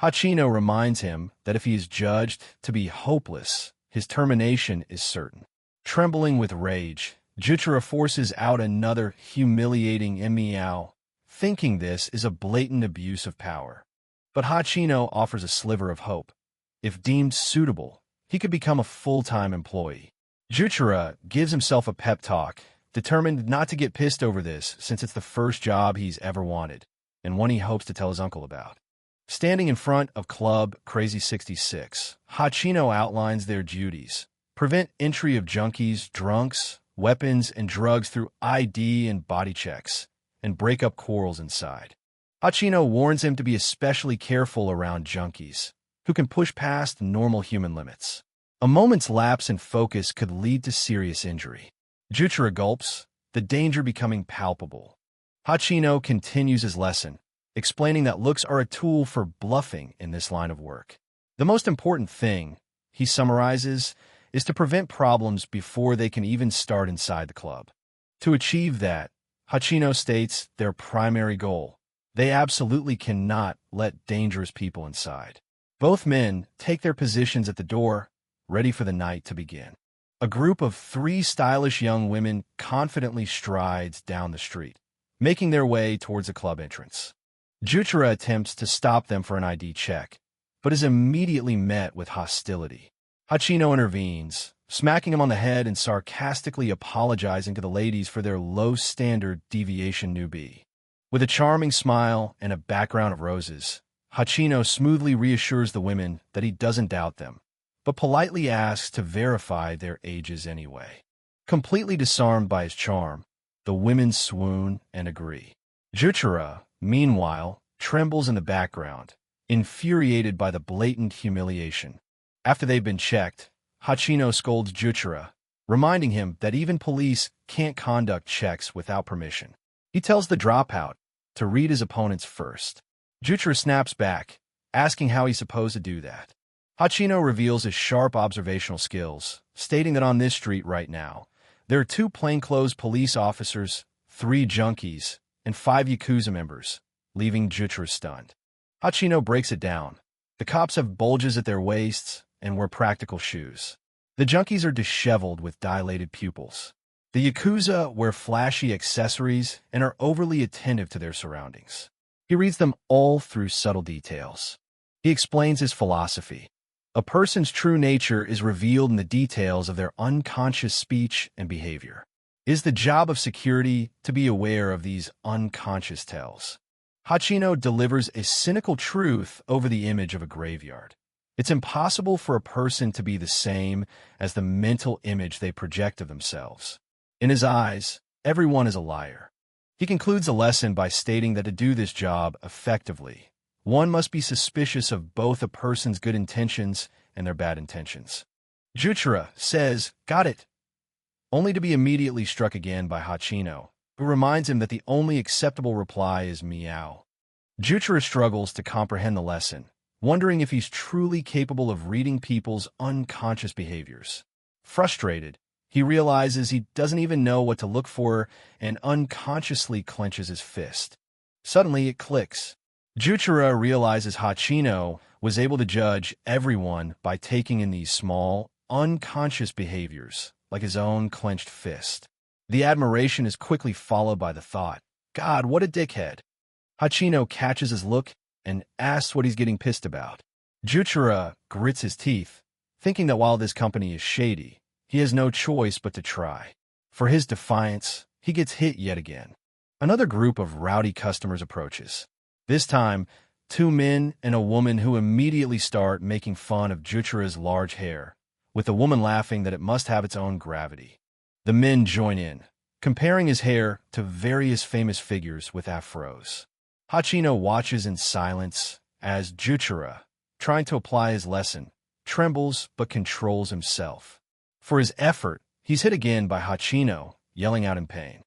Hachino reminds him that if he is judged to be hopeless, his termination is certain. Trembling with rage, Juchira forces out another humiliating meow, thinking this is a blatant abuse of power. But Hachino offers a sliver of hope. If deemed suitable, he could become a full-time employee. Juchira gives himself a pep talk, determined not to get pissed over this since it's the first job he's ever wanted, and one he hopes to tell his uncle about. Standing in front of Club Crazy 66, Hachino outlines their duties: prevent entry of junkies, drunks, weapons, and drugs through ID and body checks, and break up quarrels inside. Hachino warns him to be especially careful around junkies, who can push past normal human limits. A moment's lapse in focus could lead to serious injury. Juchira gulps, the danger becoming palpable. Hachino continues his lesson, explaining that looks are a tool for bluffing in this line of work. The most important thing, he summarizes, is to prevent problems before they can even start inside the club. To achieve that, Hachino states their primary goal: they absolutely cannot let dangerous people inside. Both men take their positions at the door, ready for the night to begin. A group of 3 stylish young women confidently strides down the street, making their way towards the club entrance. Juchira attempts to stop them for an ID check, but is immediately met with hostility. Hachino intervenes, smacking him on the head and sarcastically apologizing to the ladies for their low-standard deviation newbie. With a charming smile and a background of roses, Hachino smoothly reassures the women that he doesn't doubt them, but politely asks to verify their ages anyway. Completely disarmed by his charm, the women swoon and agree. Juchira, meanwhile, trembles in the background, infuriated by the blatant humiliation. After they've been checked, Hachino scolds Juchira, reminding him that even police can't conduct checks without permission. He tells the dropout to read his opponents first. Juchira snaps back, asking how he's supposed to do that. Hachino reveals his sharp observational skills, stating that on this street right now, there are 2 plainclothes police officers, 3 junkies, and 5 Yakuza members, leaving Juchira stunned. Hachino breaks it down. The cops have bulges at their waists and wear practical shoes. The junkies are disheveled with dilated pupils. The Yakuza wear flashy accessories and are overly attentive to their surroundings. He reads them all through subtle details. He explains his philosophy. A person's true nature is revealed in the details of their unconscious speech and behavior. It is the job of security to be aware of these unconscious tells. Hachino delivers a cynical truth over the image of a graveyard. It's impossible for a person to be the same as the mental image they project of themselves. In his eyes, everyone is a liar. He concludes the lesson by stating that to do this job effectively, one must be suspicious of both a person's good intentions and their bad intentions. Juchira says, "Got it," only to be immediately struck again by Hachino, who reminds him that the only acceptable reply is meow. Juchira struggles to comprehend the lesson, wondering if he's truly capable of reading people's unconscious behaviors. Frustrated, he realizes he doesn't even know what to look for and unconsciously clenches his fist. Suddenly, it clicks. Juchira realizes Hachino was able to judge everyone by taking in these small, unconscious behaviors, like his own clenched fist. The admiration is quickly followed by the thought, "God, what a dickhead." Hachino catches his look and asks what he's getting pissed about. Juchira grits his teeth, thinking that while this company is shady, he has no choice but to try. For his defiance, he gets hit yet again. Another group of rowdy customers approaches. This time, 2 men and a woman who immediately start making fun of Juchira's large hair, with the woman laughing that it must have its own gravity. The men join in, comparing his hair to various famous figures with afros. Hachino watches in silence as Juchira, trying to apply his lesson, trembles but controls himself. For his effort, he's hit again by Hachino, yelling out in pain.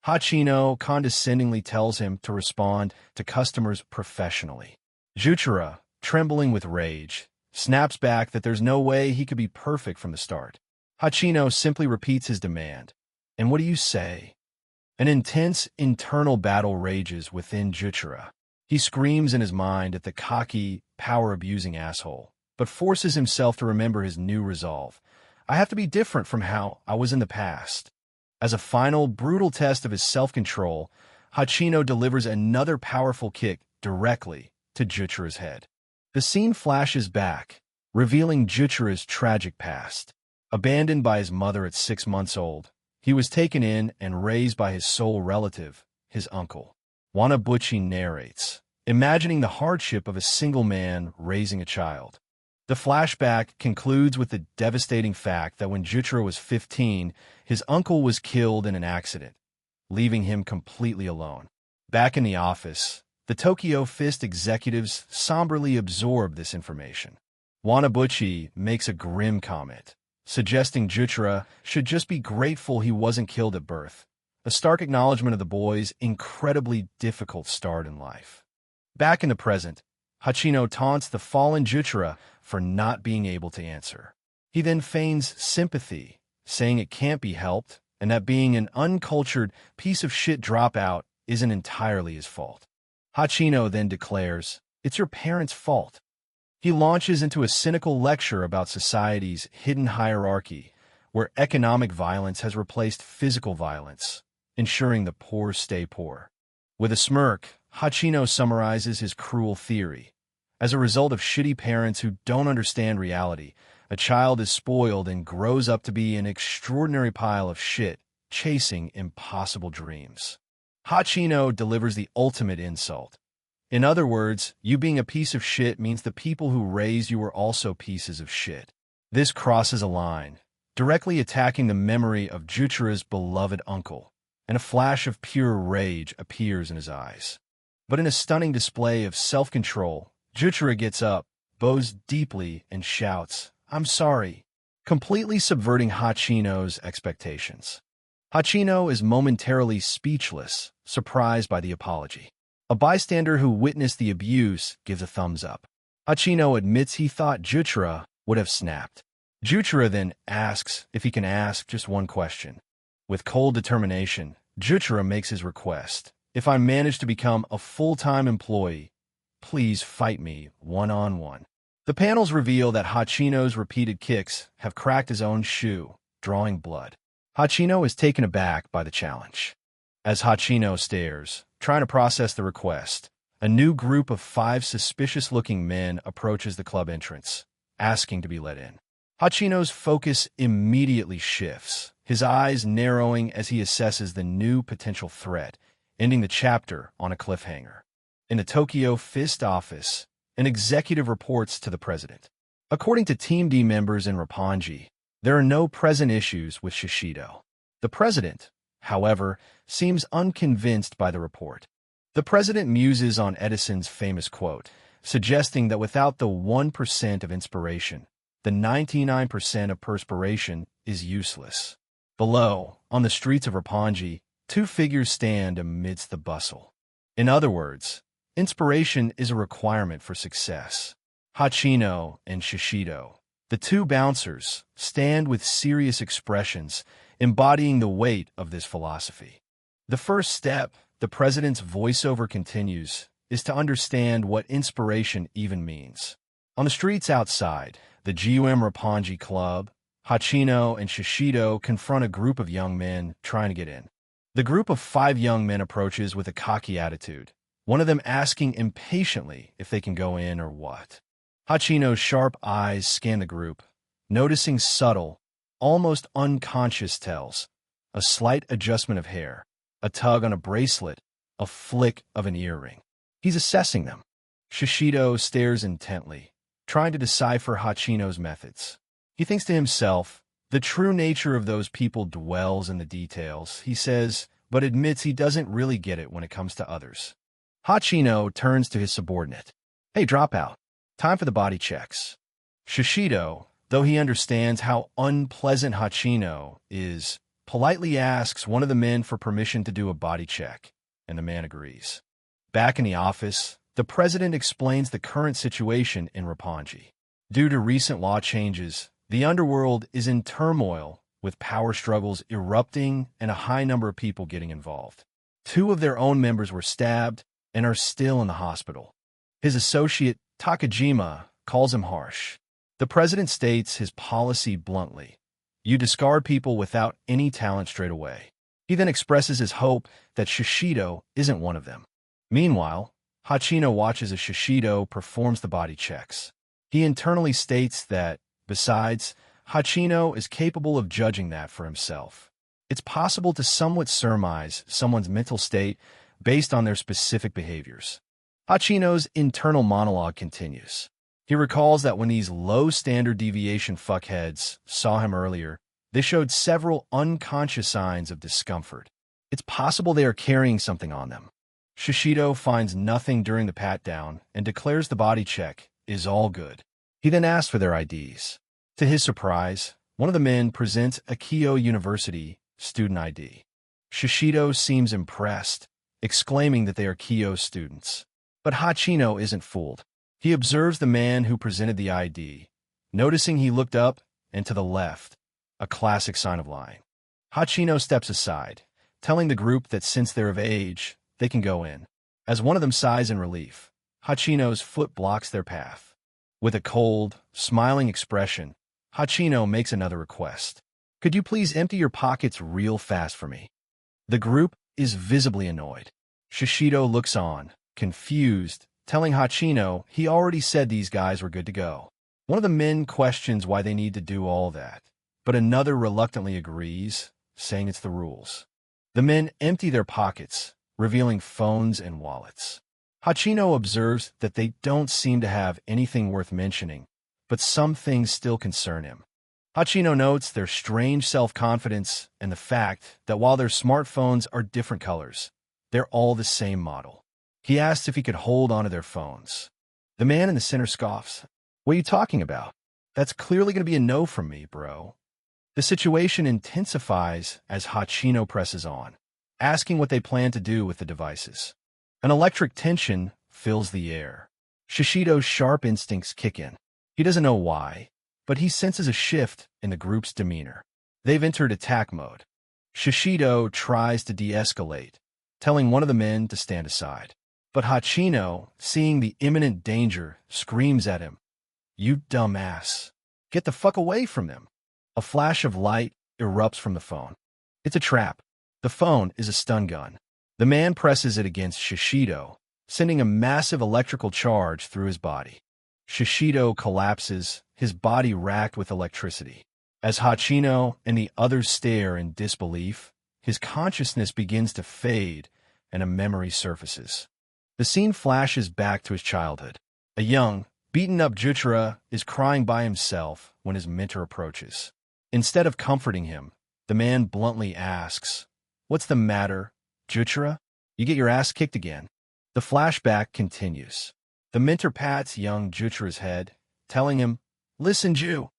Hachino condescendingly tells him to respond to customers professionally. Juchira, trembling with rage, snaps back that there's no way he could be perfect from the start. Hachino simply repeats his demand. "And what do you say?" An intense internal battle rages within Juchira. He screams in his mind at the cocky, power-abusing asshole, but forces himself to remember his new resolve. "I have to be different from how I was in the past." As a final, brutal test of his self-control, Hachino delivers another powerful kick directly to Juchira's head. The scene flashes back, revealing Juchira's tragic past. Abandoned by his mother at 6 months old, he was taken in and raised by his sole relative, his uncle. Wanabuchi narrates, imagining the hardship of a single man raising a child. The flashback concludes with the devastating fact that when Juchira was 15, his uncle was killed in an accident, leaving him completely alone. Back in the office, the Tokyo Fist executives somberly absorb this information. Wanabuchi makes a grim comment, suggesting Juchira should just be grateful he wasn't killed at birth, a stark acknowledgement of the boy's incredibly difficult start in life. Back in the present, Hachino taunts the fallen Juchira for not being able to answer. He then feigns sympathy, saying it can't be helped, and that being an uncultured piece of shit dropout isn't entirely his fault. Hachino then declares, "It's your parents' fault." He launches into a cynical lecture about society's hidden hierarchy, where economic violence has replaced physical violence, ensuring the poor stay poor. With a smirk, Hachino summarizes his cruel theory. As a result of shitty parents who don't understand reality, a child is spoiled and grows up to be an extraordinary pile of shit, chasing impossible dreams. Hachino delivers the ultimate insult. In other words, you being a piece of shit means the people who raised you are also pieces of shit. This crosses a line, directly attacking the memory of Juchira's beloved uncle, and a flash of pure rage appears in his eyes. But in a stunning display of self-control, Juchira gets up, bows deeply, and shouts, "I'm sorry," completely subverting Hachino's expectations. Hachino is momentarily speechless, surprised by the apology. A bystander who witnessed the abuse gives a thumbs up. Hachino admits he thought Juchira would have snapped. Juchira then asks if he can ask just one question. With cold determination, Juchira makes his request. "If I manage to become a full-time employee, please fight me one-on-one." The panels reveal that Hachino's repeated kicks have cracked his own shoe, drawing blood. Hachino is taken aback by the challenge. As Hachino stares, trying to process the request, a new group of 5 suspicious-looking men approaches the club entrance, asking to be let in. Hachino's focus immediately shifts, his eyes narrowing as he assesses the new potential threat, ending the chapter on a cliffhanger. In the Tokyo Fist office, an executive reports to the president. According to Team D members in Roppongi, there are no present issues with Shishido. The president, however, seems unconvinced by the report. The president muses on Edison's famous quote, suggesting that without the 1% of inspiration, the 99% of perspiration is useless. Below, on the streets of Roppongi, 2 figures stand amidst the bustle. In other words, inspiration is a requirement for success. Hachino and Shishido, the 2 bouncers, stand with serious expressions, embodying the weight of this philosophy. The first step, the president's voiceover continues, is to understand what inspiration even means. On the streets outside, the GUM Roppongi Club, Hachino and Shishido confront a group of young men trying to get in. The group of 5 young men approaches with a cocky attitude, one of them asking impatiently if they can go in or what. Hachino's sharp eyes scan the group, noticing subtle, almost unconscious tells, a slight adjustment of hair, a tug on a bracelet, a flick of an earring. He's assessing them. Shishido stares intently, trying to decipher Hachino's methods. He thinks to himself, the true nature of those people dwells in the details, he says, but admits he doesn't really get it when it comes to others. Hachino turns to his subordinate. "Hey, dropout. Time for the body checks." Shishido, though he understands how unpleasant Hachino is, politely asks one of the men for permission to do a body check, and the man agrees. Back in the office, the president explains the current situation in Roppongi. Due to recent law changes, the underworld is in turmoil, with power struggles erupting and a high number of people getting involved. 2 of their own members were stabbed and are still in the hospital. His associate, Takajima, calls him harsh. The president states his policy bluntly. You discard people without any talent straight away. He then expresses his hope that Shishido isn't one of them. Meanwhile, Hachino watches as Shishido performs the body checks. He internally states that, besides, Hachino is capable of judging that for himself. It's possible to somewhat surmise someone's mental state based on their specific behaviors. Hachino's internal monologue continues. He recalls that when these low standard deviation fuckheads saw him earlier, they showed several unconscious signs of discomfort. It's possible they are carrying something on them. Shishido finds nothing during the pat-down and declares the body check is all good. He then asks for their IDs. To his surprise, one of the men presents a Kyoto University student ID. Shishido seems impressed, exclaiming that they are Kyoto students. But Hachino isn't fooled. He observes the man who presented the ID, noticing he looked up and to the left, a classic sign of lying. Hachino steps aside, telling the group that since they're of age, they can go in. As one of them sighs in relief, Hachino's foot blocks their path. With a cold, smiling expression, Hachino makes another request. Could you please empty your pockets real fast for me? The group is visibly annoyed. Shishido looks on, confused, telling Hachino he already said these guys were good to go. One of the men questions why they need to do all that, but another reluctantly agrees, saying it's the rules. The men empty their pockets, revealing phones and wallets. Hachino observes that they don't seem to have anything worth mentioning, but some things still concern him. Hachino notes their strange self-confidence and the fact that while their smartphones are different colors, they're all the same model. He asks if he could hold onto their phones. The man in the center scoffs. What are you talking about? That's clearly going to be a no from me, bro. The situation intensifies as Hachino presses on, asking what they plan to do with the devices. An electric tension fills the air. Shishido's sharp instincts kick in. He doesn't know why, but he senses a shift in the group's demeanor. They've entered attack mode. Shishido tries to de-escalate, telling one of the men to stand aside. But Hachino, seeing the imminent danger, screams at him, "You dumbass. Get the fuck away from them." A flash of light erupts from the phone. It's a trap. The phone is a stun gun. The man presses it against Shishido, sending a massive electrical charge through his body. Shishido collapses, his body racked with electricity. As Hachino and the others stare in disbelief, his consciousness begins to fade and a memory surfaces. The scene flashes back to his childhood. A young, beaten-up Juchira is crying by himself when his mentor approaches. Instead of comforting him, the man bluntly asks, "What's the matter, Juchira? You get your ass kicked again." The flashback continues. The mentor pats young Juchira's head, telling him, "Listen, Ju,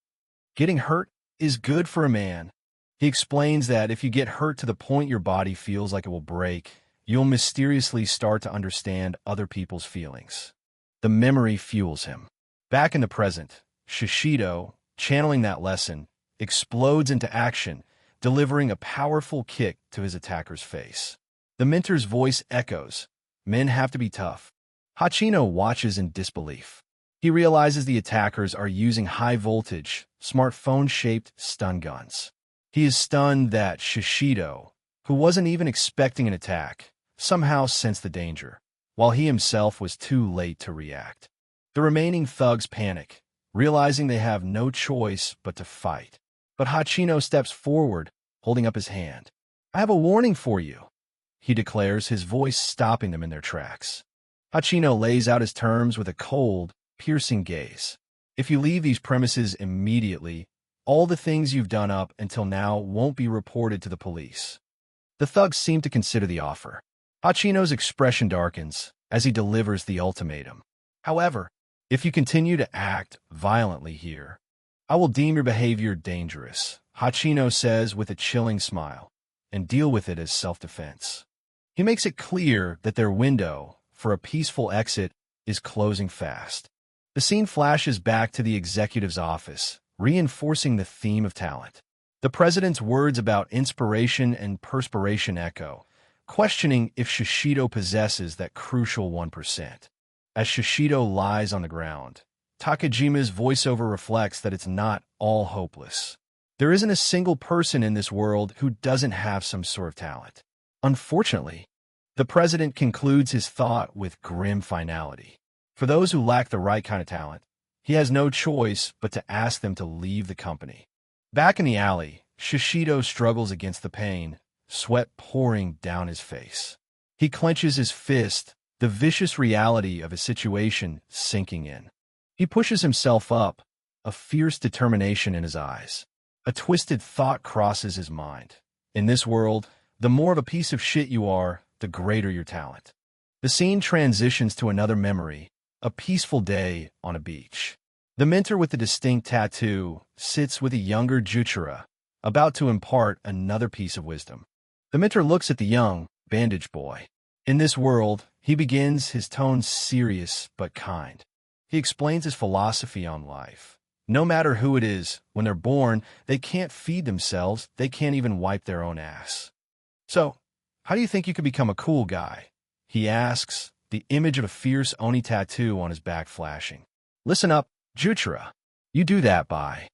getting hurt is good for a man." He explains that if you get hurt to the point your body feels like it will break, you'll mysteriously start to understand other people's feelings. The memory fuels him. Back in the present, Shishido, channeling that lesson, explodes into action, delivering a powerful kick to his attacker's face. The mentor's voice echoes, "Men have to be tough." Hachino watches in disbelief. He realizes the attackers are using high-voltage, smartphone-shaped stun guns. He is stunned that Shishido, who wasn't even expecting an attack, somehow sensed the danger, while he himself was too late to react. The remaining thugs panic, realizing they have no choice but to fight. But Hachino steps forward, holding up his hand. "I have a warning for you," he declares, his voice stopping them in their tracks. Hachino lays out his terms with a cold, piercing gaze. "If you leave these premises immediately, all the things you've done up until now won't be reported to the police." The thugs seem to consider the offer. Hachino's expression darkens as he delivers the ultimatum. "However, if you continue to act violently here, I will deem your behavior dangerous," Hachino says with a chilling smile, "and deal with it as self-defense." He makes it clear that their window for a peaceful exit is closing fast. The scene flashes back to the executive's office, reinforcing the theme of talent. The president's words about inspiration and perspiration echo, questioning if Shishido possesses that crucial 1%. As Shishido lies on the ground, Takajima's voiceover reflects that it's not all hopeless. There isn't a single person in this world who doesn't have some sort of talent. Unfortunately, the president concludes his thought with grim finality. For those who lack the right kind of talent, he has no choice but to ask them to leave the company. Back in the alley, Shishido struggles against the pain, sweat pouring down his face. He clenches his fist, the vicious reality of his situation sinking in. He pushes himself up, a fierce determination in his eyes. A twisted thought crosses his mind. In this world, the more of a piece of shit you are, the greater your talent. The scene transitions to another memory, a peaceful day on a beach. The mentor with the distinct tattoo sits with a younger Juchira, about to impart another piece of wisdom. The mentor looks at the young, bandaged boy. In this world, He begins, his tone serious but kind. He explains his philosophy on life. No matter who it is, when they're born, they can't feed themselves, they can't even wipe their own ass. So, how do you think you could become a cool guy? He asks, the image of a fierce Oni tattoo on his back flashing. Listen up, Juchira. You do that by.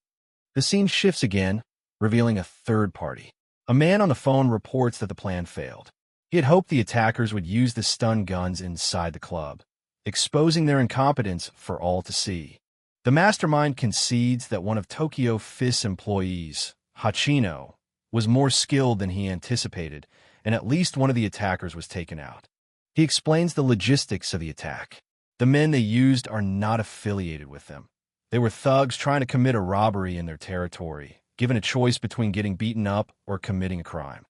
The scene shifts again, revealing a third party. A man on the phone reports that the plan failed. He had hoped the attackers would use the stun guns inside the club, exposing their incompetence for all to see. The mastermind concedes that one of Tokyo Fist's employees, Hachino, was more skilled than he anticipated, and at least one of the attackers was taken out. He explains the logistics of the attack. The men they used are not affiliated with them. They were thugs trying to commit a robbery in their territory, given a choice between getting beaten up or committing a crime.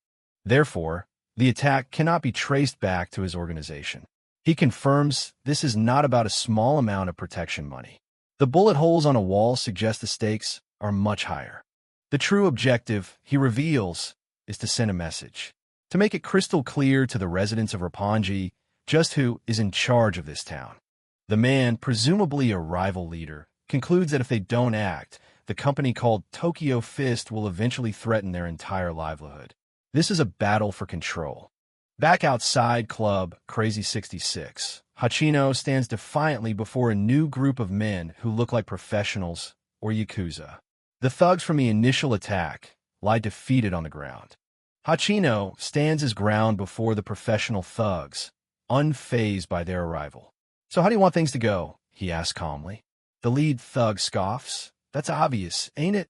Therefore, the attack cannot be traced back to his organization. He confirms this is not about a small amount of protection money. The bullet holes on a wall suggest the stakes are much higher. The true objective, he reveals, is to send a message. To make it crystal clear to the residents of Roppongi just who is in charge of this town. The man, presumably a rival leader, concludes that if they don't act, the company called Tokyo Fist will eventually threaten their entire livelihood. This is a battle for control. Back outside Club Crazy 66, Hachino stands defiantly before a new group of men who look like professionals or yakuza. The thugs from the initial attack lie defeated on the ground. Hachino stands his ground before the professional thugs, unfazed by their arrival. So how do you want things to go? He asks calmly. The lead thug scoffs. That's obvious, ain't it?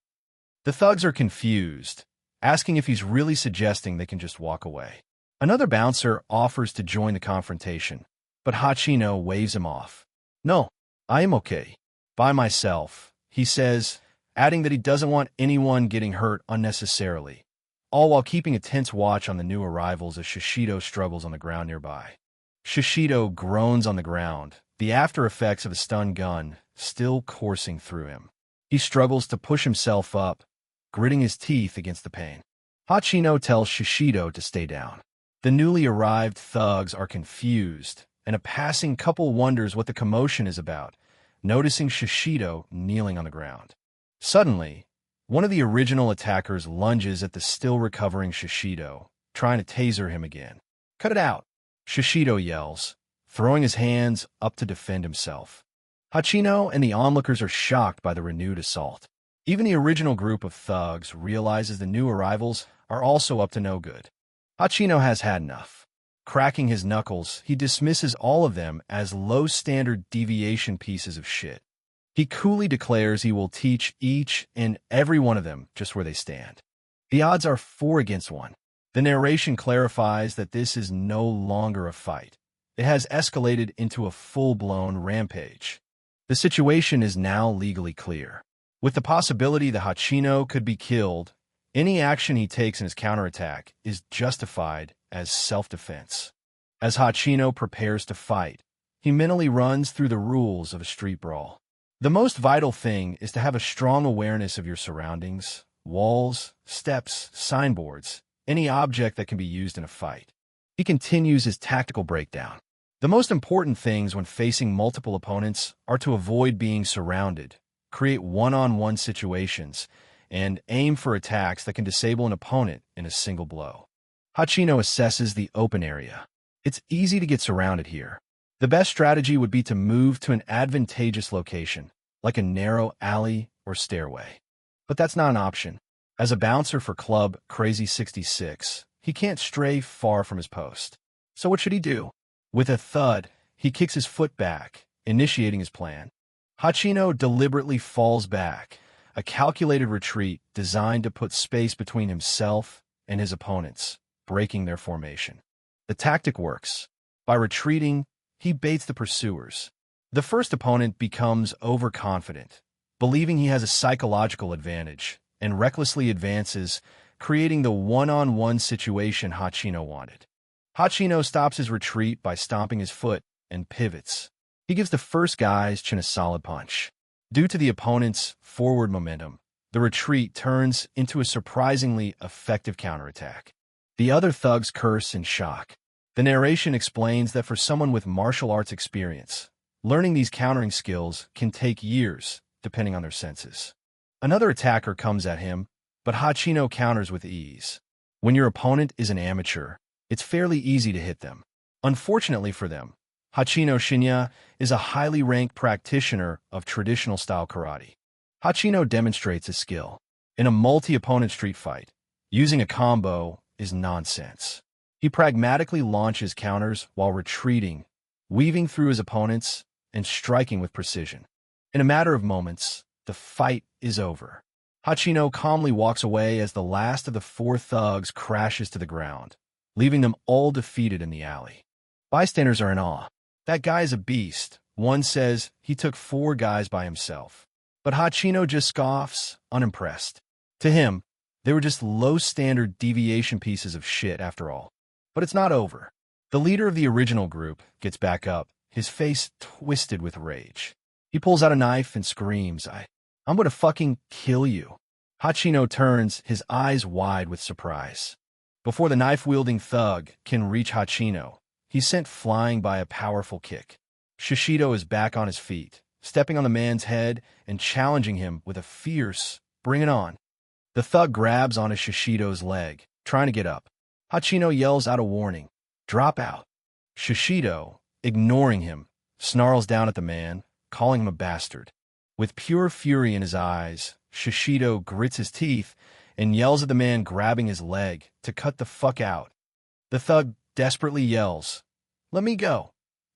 The thugs are confused, asking if he's really suggesting they can just walk away. Another bouncer offers to join the confrontation, but Hachino waves him off. No, I am okay. By myself, he says, adding that he doesn't want anyone getting hurt unnecessarily, all while keeping a tense watch on the new arrivals as Shishido struggles on the ground nearby. Shishido groans on the ground, the after effects of a stun gun still coursing through him. He struggles to push himself up, gritting his teeth against the pain. Hachino tells Shishido to stay down. The newly arrived thugs are confused, and a passing couple wonders what the commotion is about, noticing Shishido kneeling on the ground. Suddenly, one of the original attackers lunges at the still recovering Shishido, trying to taser him again. Cut it out, Shishido yells, throwing his hands up to defend himself. Hachino and the onlookers are shocked by the renewed assault. Even the original group of thugs realizes the new arrivals are also up to no good. Hachino has had enough. Cracking his knuckles, he dismisses all of them as low-standard deviation pieces of shit. He coolly declares he will teach each and every one of them just where they stand. The odds are 4 against 1. The narration clarifies that this is no longer a fight. It has escalated into a full-blown rampage. The situation is now legally clear. With the possibility that Hachino could be killed, any action he takes in his counterattack is justified as self-defense. As Hachino prepares to fight, he mentally runs through the rules of a street brawl. The most vital thing is to have a strong awareness of your surroundings, walls, steps, signboards, any object that can be used in a fight. He continues his tactical breakdown. The most important things when facing multiple opponents are to avoid being surrounded, create one-on-one situations, and aim for attacks that can disable an opponent in a single blow. Hachino assesses the open area. It's easy to get surrounded here. The best strategy would be to move to an advantageous location, like a narrow alley or stairway. But that's not an option. As a bouncer for Club Crazy 66, he can't stray far from his post. So what should he do? With a thud, he kicks his foot back, initiating his plan. Hachino deliberately falls back, a calculated retreat designed to put space between himself and his opponents, breaking their formation. The tactic works. By retreating, he baits the pursuers. The first opponent becomes overconfident, believing he has a psychological advantage, and recklessly advances, creating the one-on-one situation Hachino wanted. Hachino stops his retreat by stomping his foot and pivots. He gives the first guy's chin a solid punch. Due to the opponent's forward momentum, the retreat turns into a surprisingly effective counterattack. The other thugs curse in shock. The narration explains that for someone with martial arts experience, learning these countering skills can take years, depending on their senses. Another attacker comes at him, but Hachino counters with ease. When your opponent is an amateur, it's fairly easy to hit them. Unfortunately for them, Hachino Shinya is a highly ranked practitioner of traditional style karate. Hachino demonstrates his skill. In a multi-opponent street fight, using a combo is nonsense. He pragmatically launches counters while retreating, weaving through his opponents and striking with precision. In a matter of moments, the fight is over. Hachino calmly walks away as the last of the 4 thugs crashes to the ground, leaving them all defeated in the alley. Bystanders are in awe. That guy is a beast. One says he took 4 guys by himself. But Hachino just scoffs, unimpressed. To him, they were just low-standard deviation pieces of shit after all. But it's not over. The leader of the original group gets back up, his face twisted with rage. He pulls out a knife and screams, I'm gonna fucking kill you. Hachino turns, his eyes wide with surprise. Before the knife-wielding thug can reach Hachino, he's sent flying by a powerful kick. Shishido is back on his feet, stepping on the man's head and challenging him with a fierce, "Bring it on." The thug grabs onto Shishido's leg, trying to get up. Hachino yells out a warning, "Drop out." Shishido, ignoring him, snarls down at the man, calling him a bastard. With pure fury in his eyes, Shishido grits his teeth and yells at the man grabbing his leg to cut the fuck out. The thug desperately yells, "Let me go,"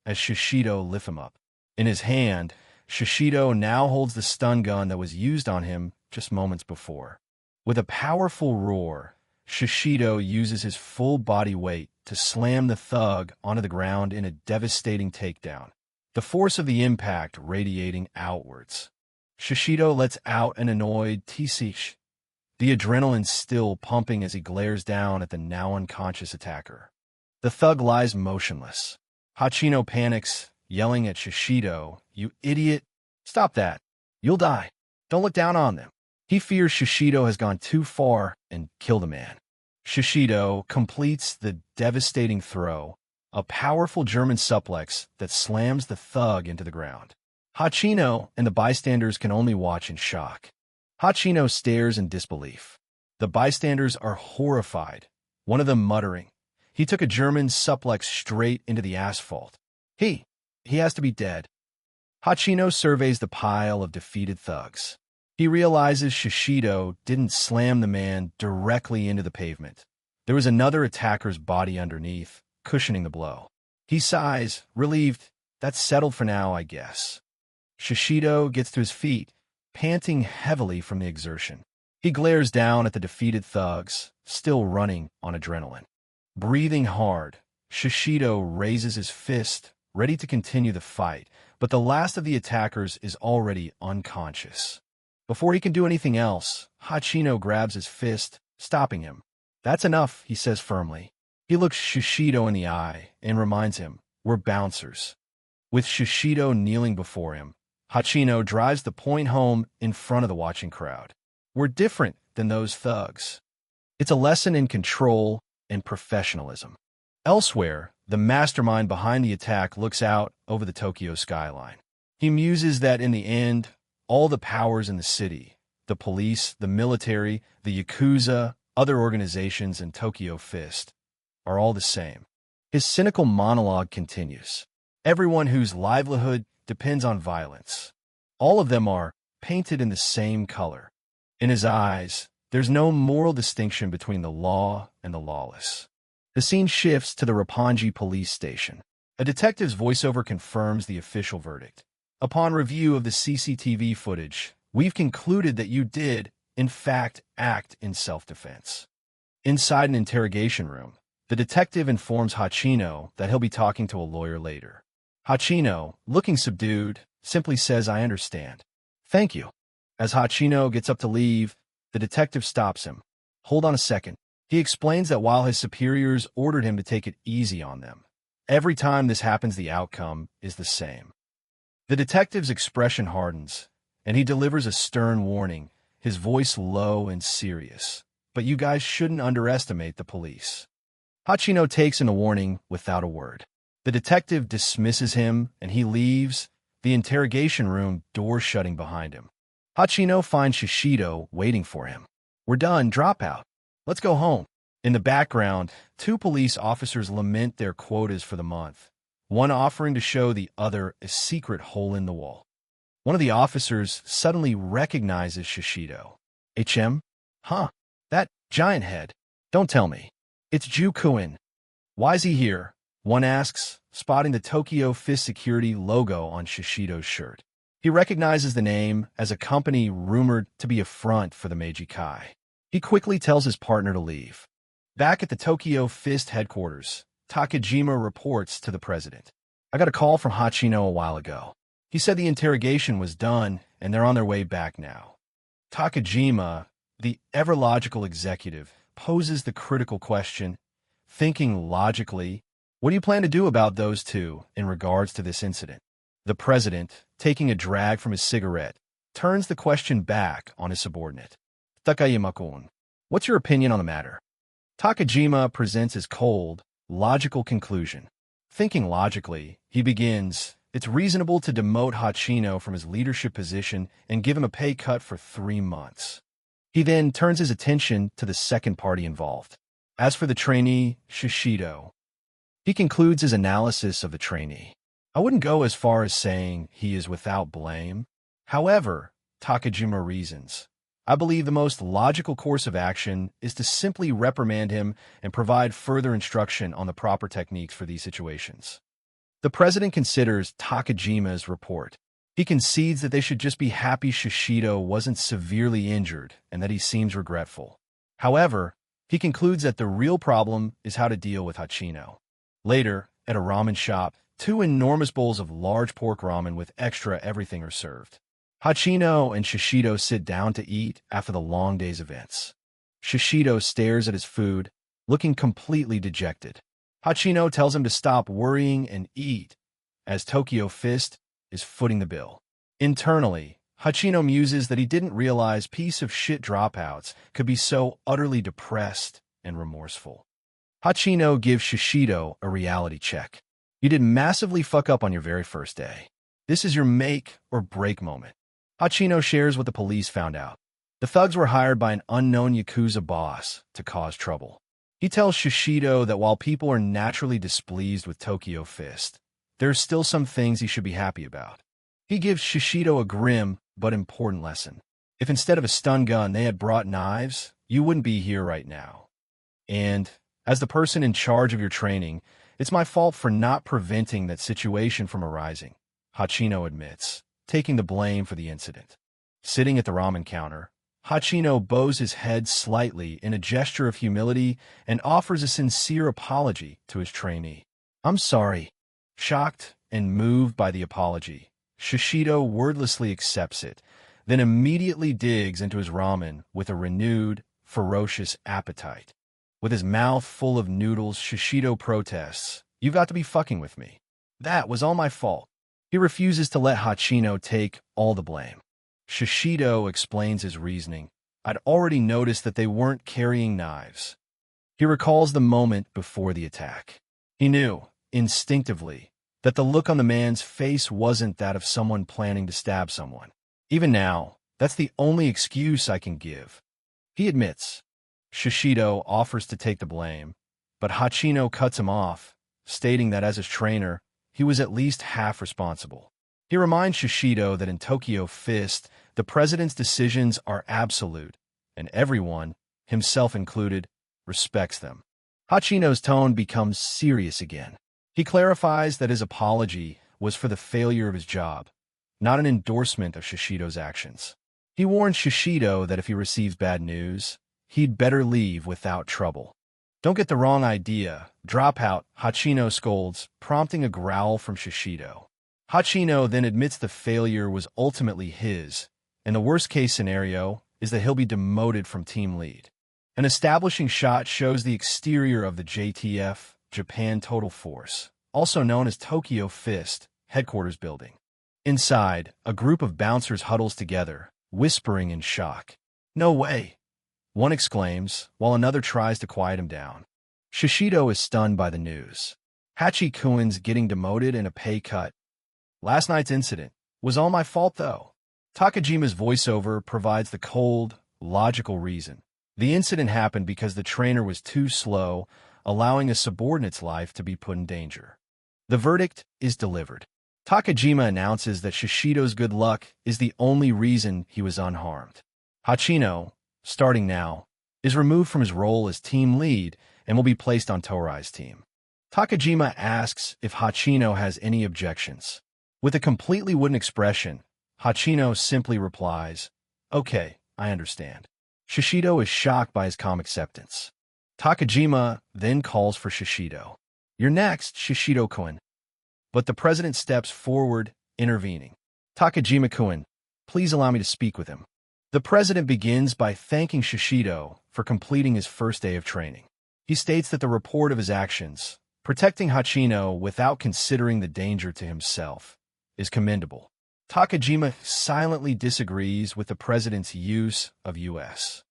as Shishido lifts him up. In his hand, Shishido now holds the stun gun that was used on him just moments before. With a powerful roar, Shishido uses his full body weight to slam the thug onto the ground in a devastating takedown, the force of the impact radiating outwards. Shishido lets out an annoyed "Tseesh," the adrenaline still pumping as he glares down at the now unconscious attacker. The thug lies motionless. Hachino panics, yelling at Shishido, "You idiot! Stop that! You'll die! Don't look down on them!" He fears Shishido has gone too far and killed a man. Shishido completes the devastating throw, a powerful German suplex that slams the thug into the ground. Hachino and the bystanders can only watch in shock. Hachino stares in disbelief. The bystanders are horrified, one of them muttering, "He took a German suplex straight into the asphalt. He has to be dead." Hachino surveys the pile of defeated thugs. He realizes Shishido didn't slam the man directly into the pavement. There was another attacker's body underneath, cushioning the blow. He sighs, relieved. That's settled for now, I guess. Shishido gets to his feet, panting heavily from the exertion. He glares down at the defeated thugs, still running on adrenaline. Breathing hard, Shishido raises his fist, ready to continue the fight, but the last of the attackers is already unconscious. Before he can do anything else, Hachino grabs his fist, stopping him. "That's enough," he says firmly. He looks Shishido in the eye and reminds him, "We're bouncers." With Shishido kneeling before him, Hachino drives the point home in front of the watching crowd. "We're different than those thugs." It's a lesson in control and professionalism. Elsewhere, the mastermind behind the attack looks out over the Tokyo skyline. He muses that in the end, all the powers in the city, the police, the military, the Yakuza, other organizations, and Tokyo Fist, are all the same. His cynical monologue continues. Everyone whose livelihood depends on violence. All of them are painted in the same color. In his eyes, there's no moral distinction between the law and the lawless. The scene shifts to the Roppongi police station. A detective's voiceover confirms the official verdict. "Upon review of the CCTV footage, we've concluded that you did, in fact, act in self-defense." Inside an interrogation room, the detective informs Hachino that he'll be talking to a lawyer later. Hachino, looking subdued, simply says, "I understand. Thank you." As Hachino gets up to leave, the detective stops him. "Hold on a second." He explains that while his superiors ordered him to take it easy on them, every time this happens, the outcome is the same. The detective's expression hardens, and he delivers a stern warning, his voice low and serious. "But you guys shouldn't underestimate the police. Hachino takes in the warning without a word. The detective dismisses him, and he leaves, the interrogation room door shutting behind him. Hachino finds Shishido waiting for him. "We're done, drop out. Let's go home." In the background, two police officers lament their quotas for the month, one offering to show the other a secret hole in the wall. One of the officers suddenly recognizes Shishido. "HM? Huh? That giant head. Don't tell me. It's Jukuin. Why's he here?" one asks, spotting the Tokyo Fist Security logo on Shishido's shirt. He recognizes the name as a company rumored to be a front for the Meiji Kai. He quickly tells his partner to leave. Back at the Tokyo Fist headquarters, Takajima reports to the president. "I got a call from Hachino a while ago. He said the interrogation was done and they're on their way back now." Takajima, the ever-logical executive, poses the critical question, thinking logically, what do you plan to do about those two in regards to this incident? The president, taking a drag from his cigarette, turns the question back on his subordinate. "Takayama-kun, what's your opinion on the matter?" Takajima presents his cold, logical conclusion. Thinking logically, he begins, "It's reasonable to demote Hachino from his leadership position and give him a pay cut for 3 months. He then turns his attention to the second party involved. As for the trainee, Shishido, he concludes his analysis of the trainee. "I wouldn't go as far as saying he is without blame. However," Takajima reasons, "I believe the most logical course of action is to simply reprimand him and provide further instruction on the proper techniques for these situations." The president considers Takajima's report. He concedes that they should just be happy Shishido wasn't severely injured and that he seems regretful. However, he concludes that the real problem is how to deal with Hachino. Later, at a ramen shop, 2 enormous bowls of large pork ramen with extra everything are served. Hachino and Shishido sit down to eat after the long day's events. Shishido stares at his food, looking completely dejected. Hachino tells him to stop worrying and eat, as Tokyo Fist is footing the bill. Internally, Hachino muses that he didn't realize piece of shit dropouts could be so utterly depressed and remorseful. Hachino gives Shishido a reality check. "You did massively fuck up on your very first day. This is your make or break moment." Hachino shares what the police found out. The thugs were hired by an unknown Yakuza boss to cause trouble. He tells Shishido that while people are naturally displeased with Tokyo Fist, there's still some things he should be happy about. He gives Shishido a grim but important lesson. If instead of a stun gun they had brought knives, you wouldn't be here right now. And, as the person in charge of your training, it's my fault for not preventing that situation from arising, Hachino admits, taking the blame for the incident. Sitting at the ramen counter, Hachino bows his head slightly in a gesture of humility and offers a sincere apology to his trainee. "I'm sorry." Shocked and moved by the apology, Shishido wordlessly accepts it, then immediately digs into his ramen with a renewed, ferocious appetite. With his mouth full of noodles, Shishido protests, "You've got to be fucking with me. That was all my fault." He refuses to let Hachino take all the blame. Shishido explains his reasoning. "I'd already noticed that they weren't carrying knives." He recalls the moment before the attack. He knew, instinctively, that the look on the man's face wasn't that of someone planning to stab someone. "Even now, that's the only excuse I can give," he admits. Shishido offers to take the blame, but Hachino cuts him off, stating that as his trainer, he was at least half responsible. He reminds Shishido that in Tokyo Fist, the president's decisions are absolute, and everyone, himself included, respects them. Hachino's tone becomes serious again. He clarifies that his apology was for the failure of his job, not an endorsement of Shishido's actions. He warns Shishido that if he receives bad news, he'd better leave without trouble. "Don't get the wrong idea. Drop out," Hachino scolds, prompting a growl from Shishido. Hachino then admits the failure was ultimately his, and the worst-case scenario is that he'll be demoted from team lead. An establishing shot shows the exterior of the JTF, Japan Total Force, also known as Tokyo Fist, headquarters building. Inside, a group of bouncers huddles together, whispering in shock. "No way!" one exclaims, while another tries to quiet him down. Shishido is stunned by the news. Hachi-kun's getting demoted and a pay cut. Last night's incident was all my fault, though. Takajima's voiceover provides the cold, logical reason. The incident happened because the trainer was too slow, allowing a subordinate's life to be put in danger. The verdict is delivered. Takajima announces that Shishido's good luck is the only reason he was unharmed. Hachino, starting now, is removed from his role as team lead and will be placed on Torai's team. Takajima asks if Hachino has any objections. With a completely wooden expression, Hachino simply replies, "Okay, I understand." Shishido is shocked by his calm acceptance. Takajima then calls for Shishido. "You're next, Shishido-kun." But the president steps forward, intervening. "Takajima-kun, please allow me to speak with him." The president begins by thanking Shishido for completing his first day of training. He states that the report of his actions, protecting Hachino without considering the danger to himself, is commendable. Takajima silently disagrees with the president's use of U.S.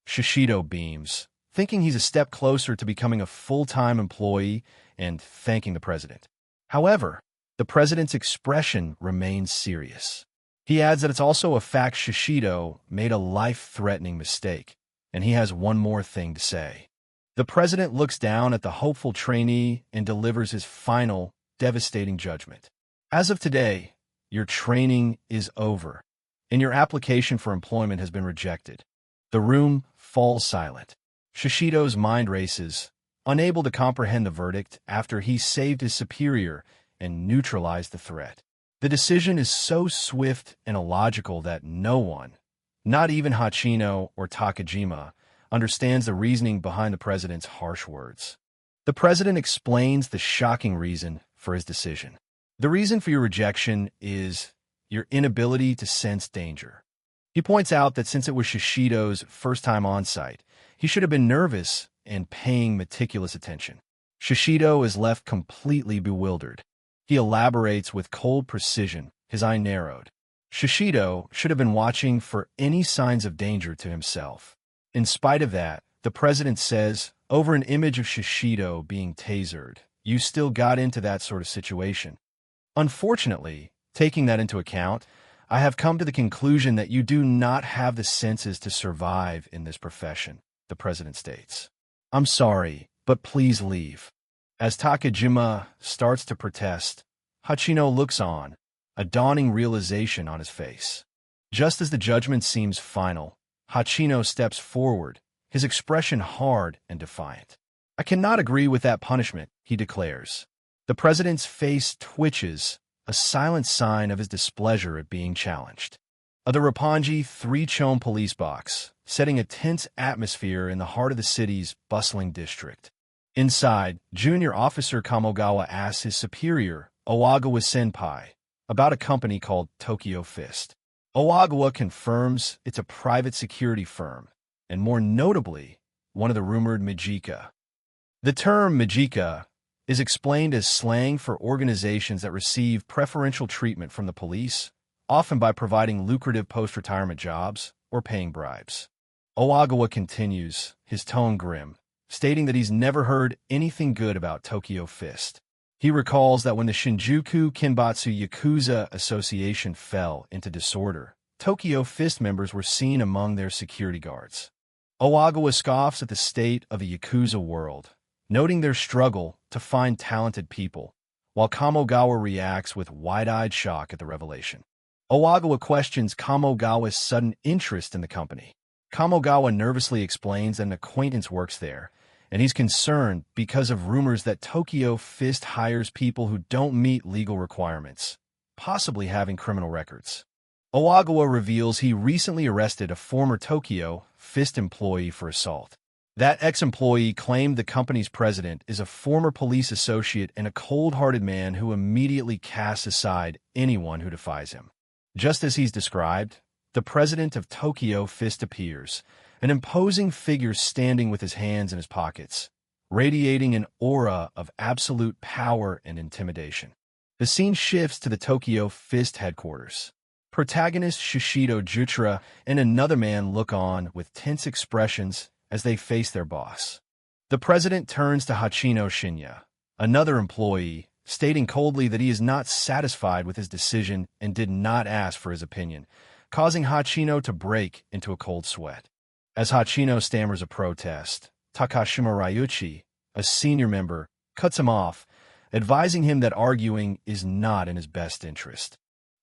Shishido beams, thinking he's a step closer to becoming a full-time employee and thanking the president. However, the president's expression remains serious. He adds that it's also a fact Shishido made a life-threatening mistake, and he has one more thing to say. The president looks down at the hopeful trainee and delivers his final, devastating judgment. "As of today, your training is over, and your application for employment has been rejected." The room falls silent. Shishido's mind races, unable to comprehend the verdict after he saved his superior and neutralized the threat. The decision is so swift and illogical that no one, not even Hachino or Takajima, understands the reasoning behind the president's harsh words. The president explains the shocking reason for his decision. "The reason for your rejection is your inability to sense danger." He points out that since it was Shishido's first time on site, he should have been nervous and paying meticulous attention. Shishido is left completely bewildered. He elaborates with cold precision, his eye narrowed. Shishido should have been watching for any signs of danger to himself. In spite of that, the president says, over an image of Shishido being tasered, "You still got into that sort of situation." Unfortunately, taking that into account, I have come to the conclusion that you do not have the senses to survive in this profession, the president states. "I'm sorry, but please leave." As Takajima starts to protest, Hachino looks on, a dawning realization on his face. Just as the judgment seems final, Hachino steps forward, his expression hard and defiant. "I cannot agree with that punishment," he declares. The president's face twitches, a silent sign of his displeasure at being challenged. The Roppongi 3-Chome police box, setting a tense atmosphere in the heart of the city's bustling district. Inside, Junior Officer Kamogawa asks his superior, Owagawa-senpai, about a company called Tokyo Fist. Owagawa confirms it's a private security firm, and more notably, one of the rumored Majika. The term Majika is explained as slang for organizations that receive preferential treatment from the police, often by providing lucrative post-retirement jobs or paying bribes. Owagawa continues, his tone grim, stating that he's never heard anything good about Tokyo Fist. He recalls that when the Shinjuku Kinbatsu Yakuza Association fell into disorder, Tokyo Fist members were seen among their security guards. Owagawa scoffs at the state of the Yakuza world, noting their struggle to find talented people, while Kamogawa reacts with wide-eyed shock at the revelation. Owagawa questions Kamogawa's sudden interest in the company. Kamogawa nervously explains that an acquaintance works there, and he's concerned because of rumors that Tokyo Fist hires people who don't meet legal requirements, possibly having criminal records. Owagawa reveals he recently arrested a former Tokyo Fist employee for assault. That ex-employee claimed the company's president is a former police associate and a cold-hearted man who immediately casts aside anyone who defies him. Just as he's described, the president of Tokyo Fist appears, an imposing figure standing with his hands in his pockets, radiating an aura of absolute power and intimidation. The scene shifts to the Tokyo Fist headquarters. Protagonist Shishido Jutra and another man look on with tense expressions as they face their boss. The president turns to Hachino Shinya, another employee, stating coldly that he is not satisfied with his decision and did not ask for his opinion, causing Hachino to break into a cold sweat. As Hachino stammers a protest, Takashima Ryuichi, a senior member, cuts him off, advising him that arguing is not in his best interest.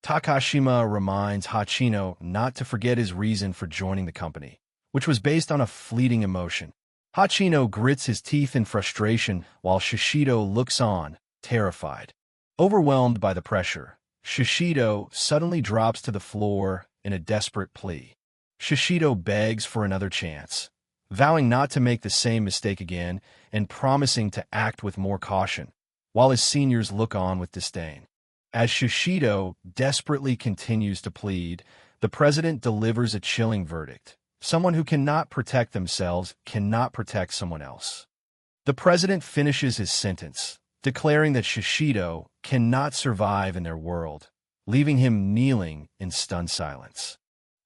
Takashima reminds Hachino not to forget his reason for joining the company, which was based on a fleeting emotion. Hachino grits his teeth in frustration while Shishido looks on, terrified. Overwhelmed by the pressure, Shishido suddenly drops to the floor in a desperate plea. Shishido begs for another chance, vowing not to make the same mistake again and promising to act with more caution, while his seniors look on with disdain. As Shishido desperately continues to plead, the president delivers a chilling verdict. Someone who cannot protect themselves cannot protect someone else. The president finishes his sentence, declaring that Shishido cannot survive in their world, leaving him kneeling in stunned silence.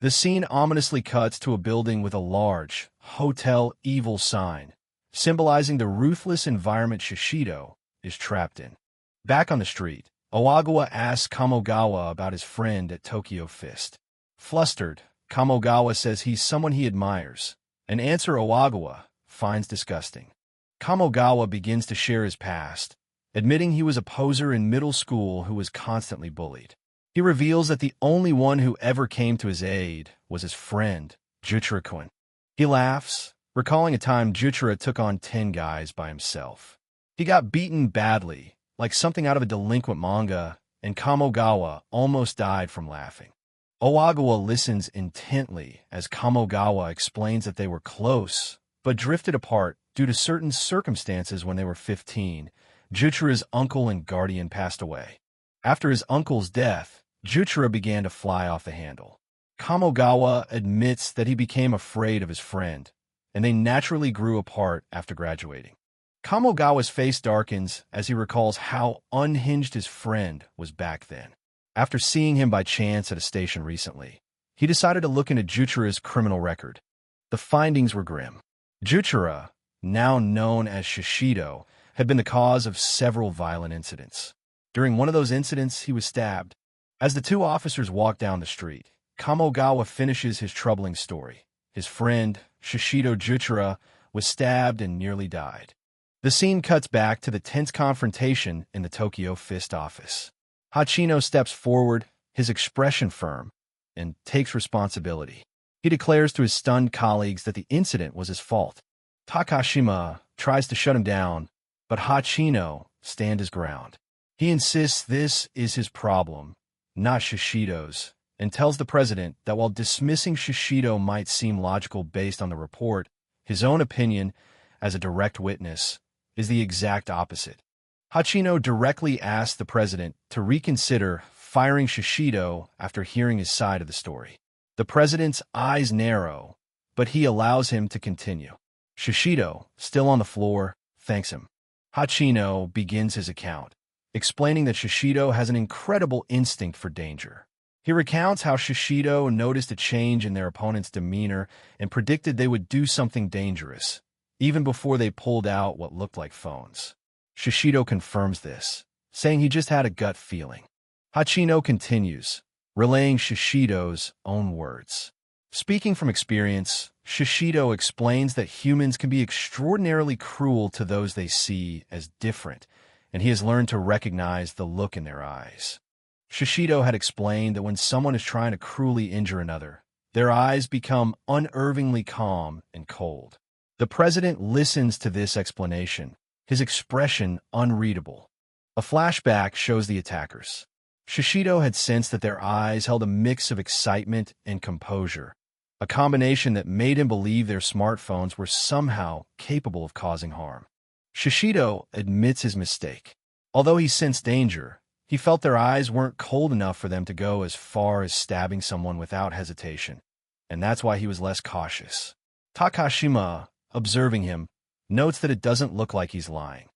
The scene ominously cuts to a building with a large Hotel Evil sign, symbolizing the ruthless environment Shishido is trapped in. Back on the street, Owagawa asks Kamogawa about his friend at Tokyo Fist. Flustered, Kamogawa says he's someone he admires, an answer Owagawa finds disgusting. Kamogawa begins to share his past, admitting he was a poser in middle school who was constantly bullied. He reveals that the only one who ever came to his aid was his friend, Juchira-kun. He laughs, recalling a time Juchira took on 10 guys by himself. He got beaten badly, like something out of a delinquent manga, and Kamogawa almost died from laughing. Owagawa listens intently as Kamogawa explains that they were close, but drifted apart due to certain circumstances when they were 15. Juchira's uncle and guardian passed away. After his uncle's death, Juchira began to fly off the handle. Kamogawa admits that he became afraid of his friend, and they naturally grew apart after graduating. Kamogawa's face darkens as he recalls how unhinged his friend was back then. After seeing him by chance at a station recently, he decided to look into Juchira's criminal record. The findings were grim. Juchira, now known as Shishido, had been the cause of several violent incidents. During one of those incidents, he was stabbed. As the two officers walk down the street, Kamogawa finishes his troubling story. His friend, Shishido Juchira, was stabbed and nearly died. The scene cuts back to the tense confrontation in the Tokyo Fist office. Hachino steps forward, his expression firm, and takes responsibility. He declares to his stunned colleagues that the incident was his fault. Takashima tries to shut him down, but Hachino stands his ground. He insists this is his problem, not Shishido's, and tells the president that while dismissing Shishido might seem logical based on the report, his own opinion, as a direct witness, is the exact opposite. Hachino directly asks the president to reconsider firing Shishido after hearing his side of the story. The president's eyes narrow, but he allows him to continue. Shishido, still on the floor, thanks him. Hachino begins his account, explaining that Shishido has an incredible instinct for danger. He recounts how Shishido noticed a change in their opponent's demeanor and predicted they would do something dangerous, even before they pulled out what looked like phones. Shishido confirms this, saying he just had a gut feeling. Hachino continues, relaying Shishido's own words. Speaking from experience, Shishido explains that humans can be extraordinarily cruel to those they see as different, and he has learned to recognize the look in their eyes. Shishido had explained that when someone is trying to cruelly injure another, their eyes become unervingly calm and cold. The president listens to this explanation, his expression unreadable. A flashback shows the attackers. Shishido had sensed that their eyes held a mix of excitement and composure, a combination that made him believe their smartphones were somehow capable of causing harm. Shishido admits his mistake. Although he sensed danger, he felt their eyes weren't cold enough for them to go as far as stabbing someone without hesitation, and that's why he was less cautious. Takashima, observing him, notes that it doesn't look like he's lying.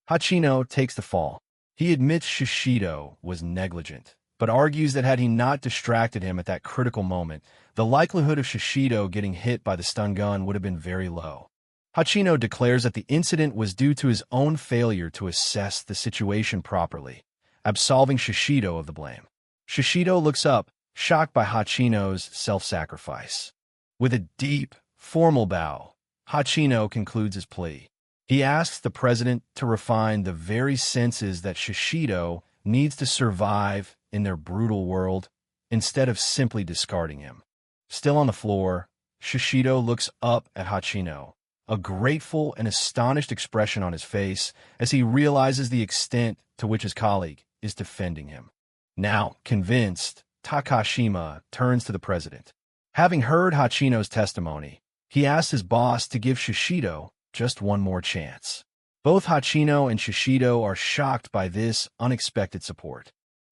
Hachino takes the fall. He admits Shishido was negligent, but argues that had he not distracted him at that critical moment, the likelihood of Shishido getting hit by the stun gun would have been very low. Hachino declares that the incident was due to his own failure to assess the situation properly, absolving Shishido of the blame. Shishido looks up, shocked by Hachino's self-sacrifice. With a deep, formal bow, Hachino concludes his plea. He asks the president to refine the very senses that Shishido needs to survive in their brutal world, instead of simply discarding him. Still on the floor, Shishido looks up at Hachino, a grateful and astonished expression on his face as he realizes the extent to which his colleague is defending him. Now, convinced, Takashima turns to the president. Having heard Hachino's testimony, he asks his boss to give Shishido just one more chance. Both Hachino and Shishido are shocked by this unexpected support.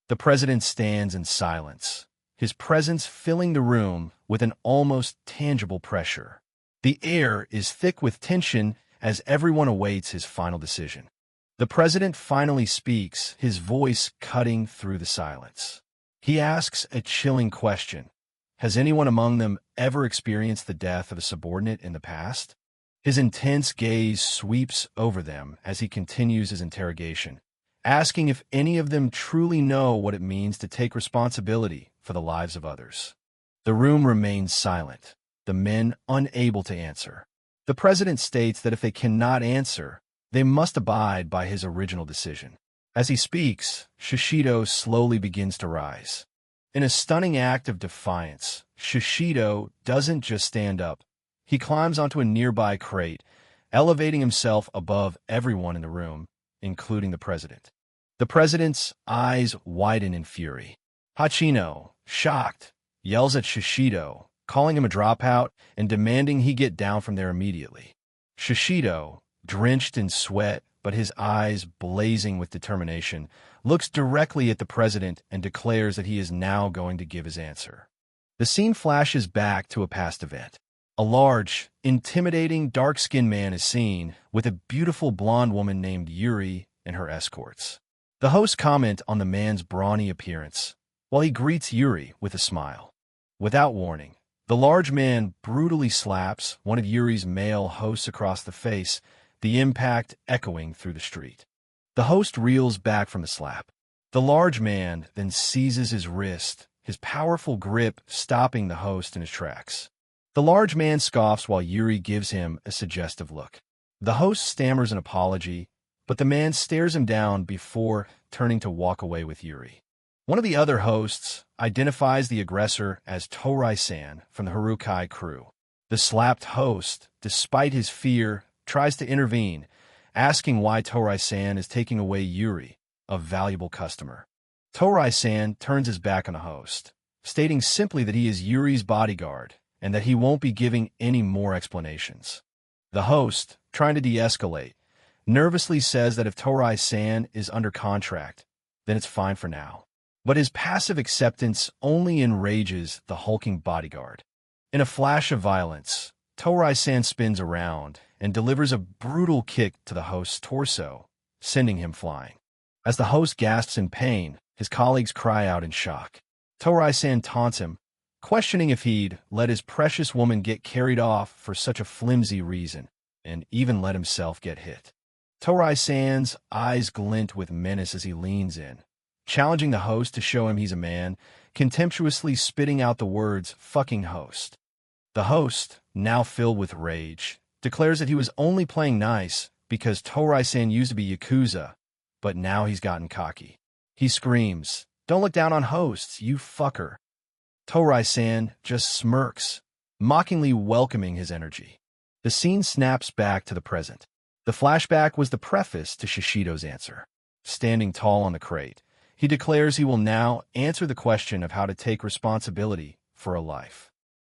The president stands in silence, his presence filling the room with an almost tangible pressure. The air is thick with tension as everyone awaits his final decision. The president finally speaks, his voice cutting through the silence. He asks a chilling question. Has anyone among them ever experienced the death of a subordinate in the past? His intense gaze sweeps over them as he continues his interrogation, asking if any of them truly know what it means to take responsibility for the lives of others. The room remains silent, the men unable to answer. The president states that if they cannot answer, they must abide by his original decision. As he speaks, Shishido slowly begins to rise. In a stunning act of defiance, Shishido doesn't just stand up. He climbs onto a nearby crate, elevating himself above everyone in the room, including the president. The president's eyes widen in fury. Hachino, shocked, yells at Shishido, calling him a dropout and demanding he get down from there immediately. Shishido, drenched in sweat but his eyes blazing with determination, looks directly at the president and declares that he is now going to give his answer. The scene flashes back to a past event. A large, intimidating, dark-skinned man is seen with a beautiful blonde woman named Yuri and her escorts. The hosts comment on the man's brawny appearance, while he greets Yuri with a smile. Without warning, the large man brutally slaps one of Yuri's male hosts across the face, the impact echoing through the street. The host reels back from the slap. The large man then seizes his wrist, his powerful grip stopping the host in his tracks. The large man scoffs while Yuri gives him a suggestive look. The host stammers an apology, but the man stares him down before turning to walk away with Yuri. One of the other hosts identifies the aggressor as Torai-san from the Harukai crew. The slapped host, despite his fear, tries to intervene, asking why Torai-san is taking away Yuri, a valuable customer. Torai-san turns his back on the host, stating simply that he is Yuri's bodyguard and that he won't be giving any more explanations. The host, trying to de-escalate, nervously says that if Torai-san is under contract, then it's fine for now. But his passive acceptance only enrages the hulking bodyguard. In a flash of violence, Torai-san spins around and delivers a brutal kick to the host's torso, sending him flying. As the host gasps in pain, his colleagues cry out in shock. Torai-san taunts him, questioning if he'd let his precious woman get carried off for such a flimsy reason, and even let himself get hit. Torai-san's eyes glint with menace as he leans in, challenging the host to show him he's a man, contemptuously spitting out the words, "fucking host." The host, now filled with rage, declares that he was only playing nice because Torai-san used to be Yakuza, but now he's gotten cocky. He screams, "Don't look down on hosts, you fucker." Torai-san just smirks, mockingly welcoming his energy. The scene snaps back to the present. The flashback was the preface to Shishido's answer. Standing tall on the crate, he declares he will now answer the question of how to take responsibility for a life.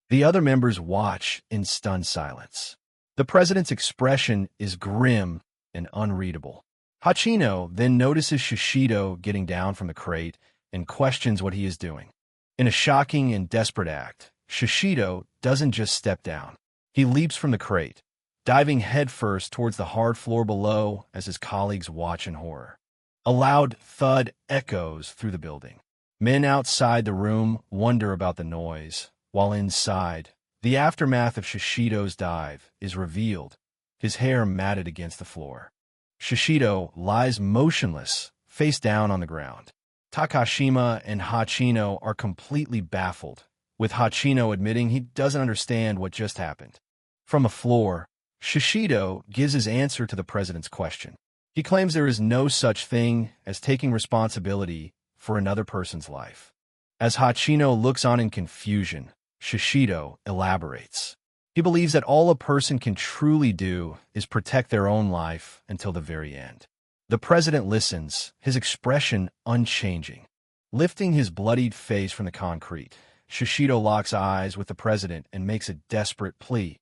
The other members watch in stunned silence. The president's expression is grim and unreadable. Hachino then notices Shishido getting down from the crate and questions what he is doing. In a shocking and desperate act, Shishido doesn't just step down. He leaps from the crate, diving headfirst towards the hard floor below as his colleagues watch in horror. A loud thud echoes through the building. Men outside the room wonder about the noise, while inside, the aftermath of Shishido's dive is revealed his hair matted against the floor. Shishido lies motionless, face down on the ground. Takashima and Hachino are completely baffled, with Hachino admitting he doesn't understand what just happened. From the floor, Shishido gives his answer to the president's question. He claims there is no such thing as taking responsibility for another person's life. As Hachino looks on in confusion, Shishido elaborates. He believes that all a person can truly do is protect their own life until the very end. The president listens, his expression unchanging. Lifting his bloodied face from the concrete, Shishido locks eyes with the president and makes a desperate plea.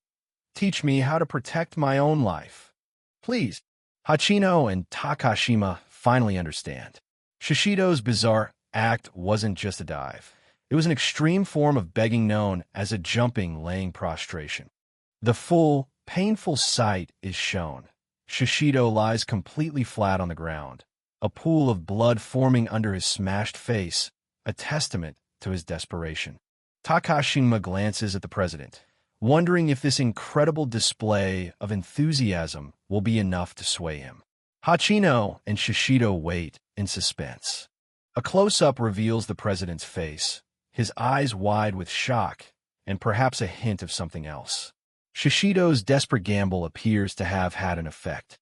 Teach me how to protect my own life. Please. Hachino and Takashima finally understand. Shishido's bizarre act wasn't just a dive. It was an extreme form of begging known as a jumping laying prostration. The full, painful sight is shown. Shishido lies completely flat on the ground, a pool of blood forming under his smashed face, a testament to his desperation. Takashima glances at the president, wondering if this incredible display of enthusiasm will be enough to sway him. Hachino and Shishido wait in suspense. A close-up reveals the president's face, his eyes wide with shock, and perhaps a hint of something else. Shishido's desperate gamble appears to have had an effect.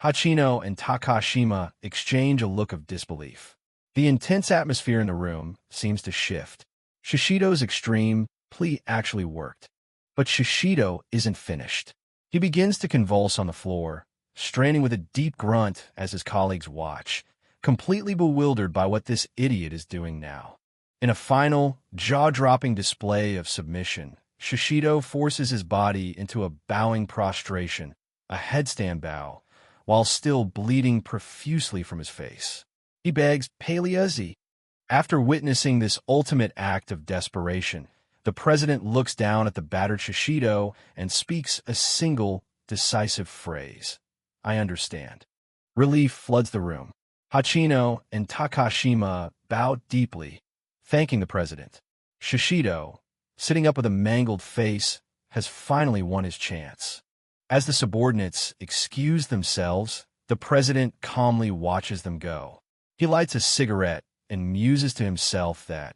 Hachino and Takashima exchange a look of disbelief. The intense atmosphere in the room seems to shift. Shishido's extreme plea actually worked. But Shishido isn't finished. He begins to convulse on the floor, straining with a deep grunt as his colleagues watch, completely bewildered by what this idiot is doing now. In a final, jaw-dropping display of submission, Shishido forces his body into a bowing prostration, a headstand bow, while still bleeding profusely from his face. He begs Paleazzi. After witnessing this ultimate act of desperation, the president looks down at the battered Shishido and speaks a single, decisive phrase. I understand. Relief floods the room. Hachino and Takashima bow deeply, thanking the president. Shishido, sitting up with a mangled face, has finally won his chance. As the subordinates excuse themselves, the president calmly watches them go. He lights a cigarette and muses to himself that,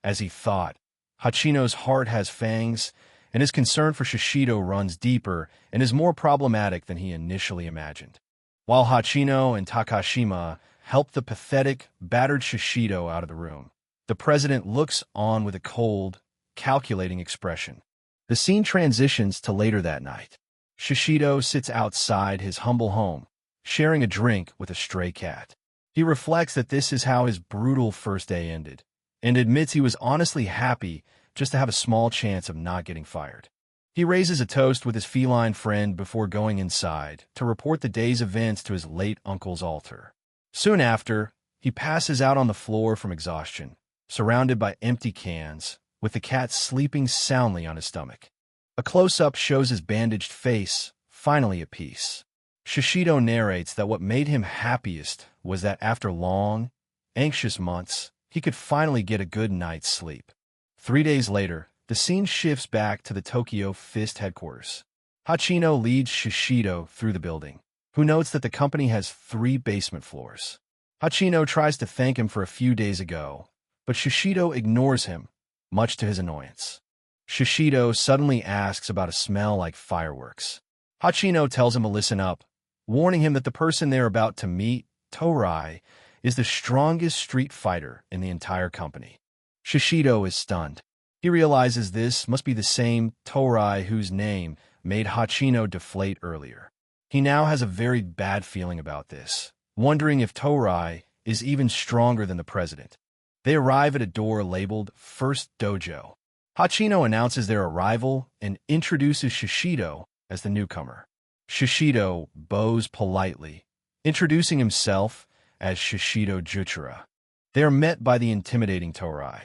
as he thought, Hachino's heart has fangs, and his concern for Shishido runs deeper and is more problematic than he initially imagined. While Hachino and Takashima help the pathetic, battered Shishido out of the room, the president looks on with a cold, calculating expression. The scene transitions to later that night. Shishido sits outside his humble home, sharing a drink with a stray cat. He reflects that this is how his brutal first day ended, and admits he was honestly happy just to have a small chance of not getting fired. He raises a toast with his feline friend before going inside to report the day's events to his late uncle's altar. Soon after, he passes out on the floor from exhaustion, surrounded by empty cans, with the cat sleeping soundly on his stomach. A close-up shows his bandaged face, finally at peace. Shishido narrates that what made him happiest was that after long, anxious months, he could finally get a good night's sleep. 3 days later, the scene shifts back to the Tokyo Fist headquarters. Hachino leads Shishido through the building, who notes that the company has 3 basement floors. Hachino tries to thank him for a few days ago, but Shishido ignores him, much to his annoyance. Shishido suddenly asks about a smell like fireworks. Hachino tells him to listen up, warning him that the person they're about to meet, Torai, is the strongest street fighter in the entire company. Shishido is stunned. He realizes this must be the same Torai whose name made Hachino deflate earlier. He now has a very bad feeling about this, wondering if Torai is even stronger than the president. They arrive at a door labeled First Dojo. Hachino announces their arrival and introduces Shishido as the newcomer. Shishido bows politely, introducing himself as Shishido Juchira. They are met by the intimidating Torai.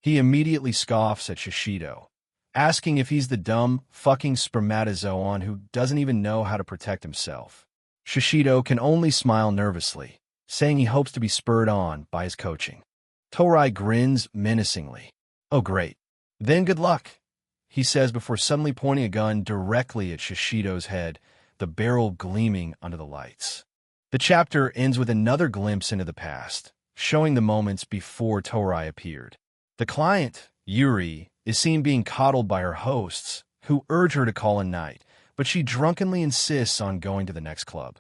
He immediately scoffs at Shishido, asking if he's the dumb, fucking spermatozoon who doesn't even know how to protect himself. Shishido can only smile nervously, saying he hopes to be spurred on by his coaching. Torai grins menacingly. Oh great. Then good luck, he says before suddenly pointing a gun directly at Shishido's head, the barrel gleaming under the lights. The chapter ends with another glimpse into the past, showing the moments before Torai appeared. The client, Yuri, is seen being coddled by her hosts, who urge her to call a night, but she drunkenly insists on going to the next club.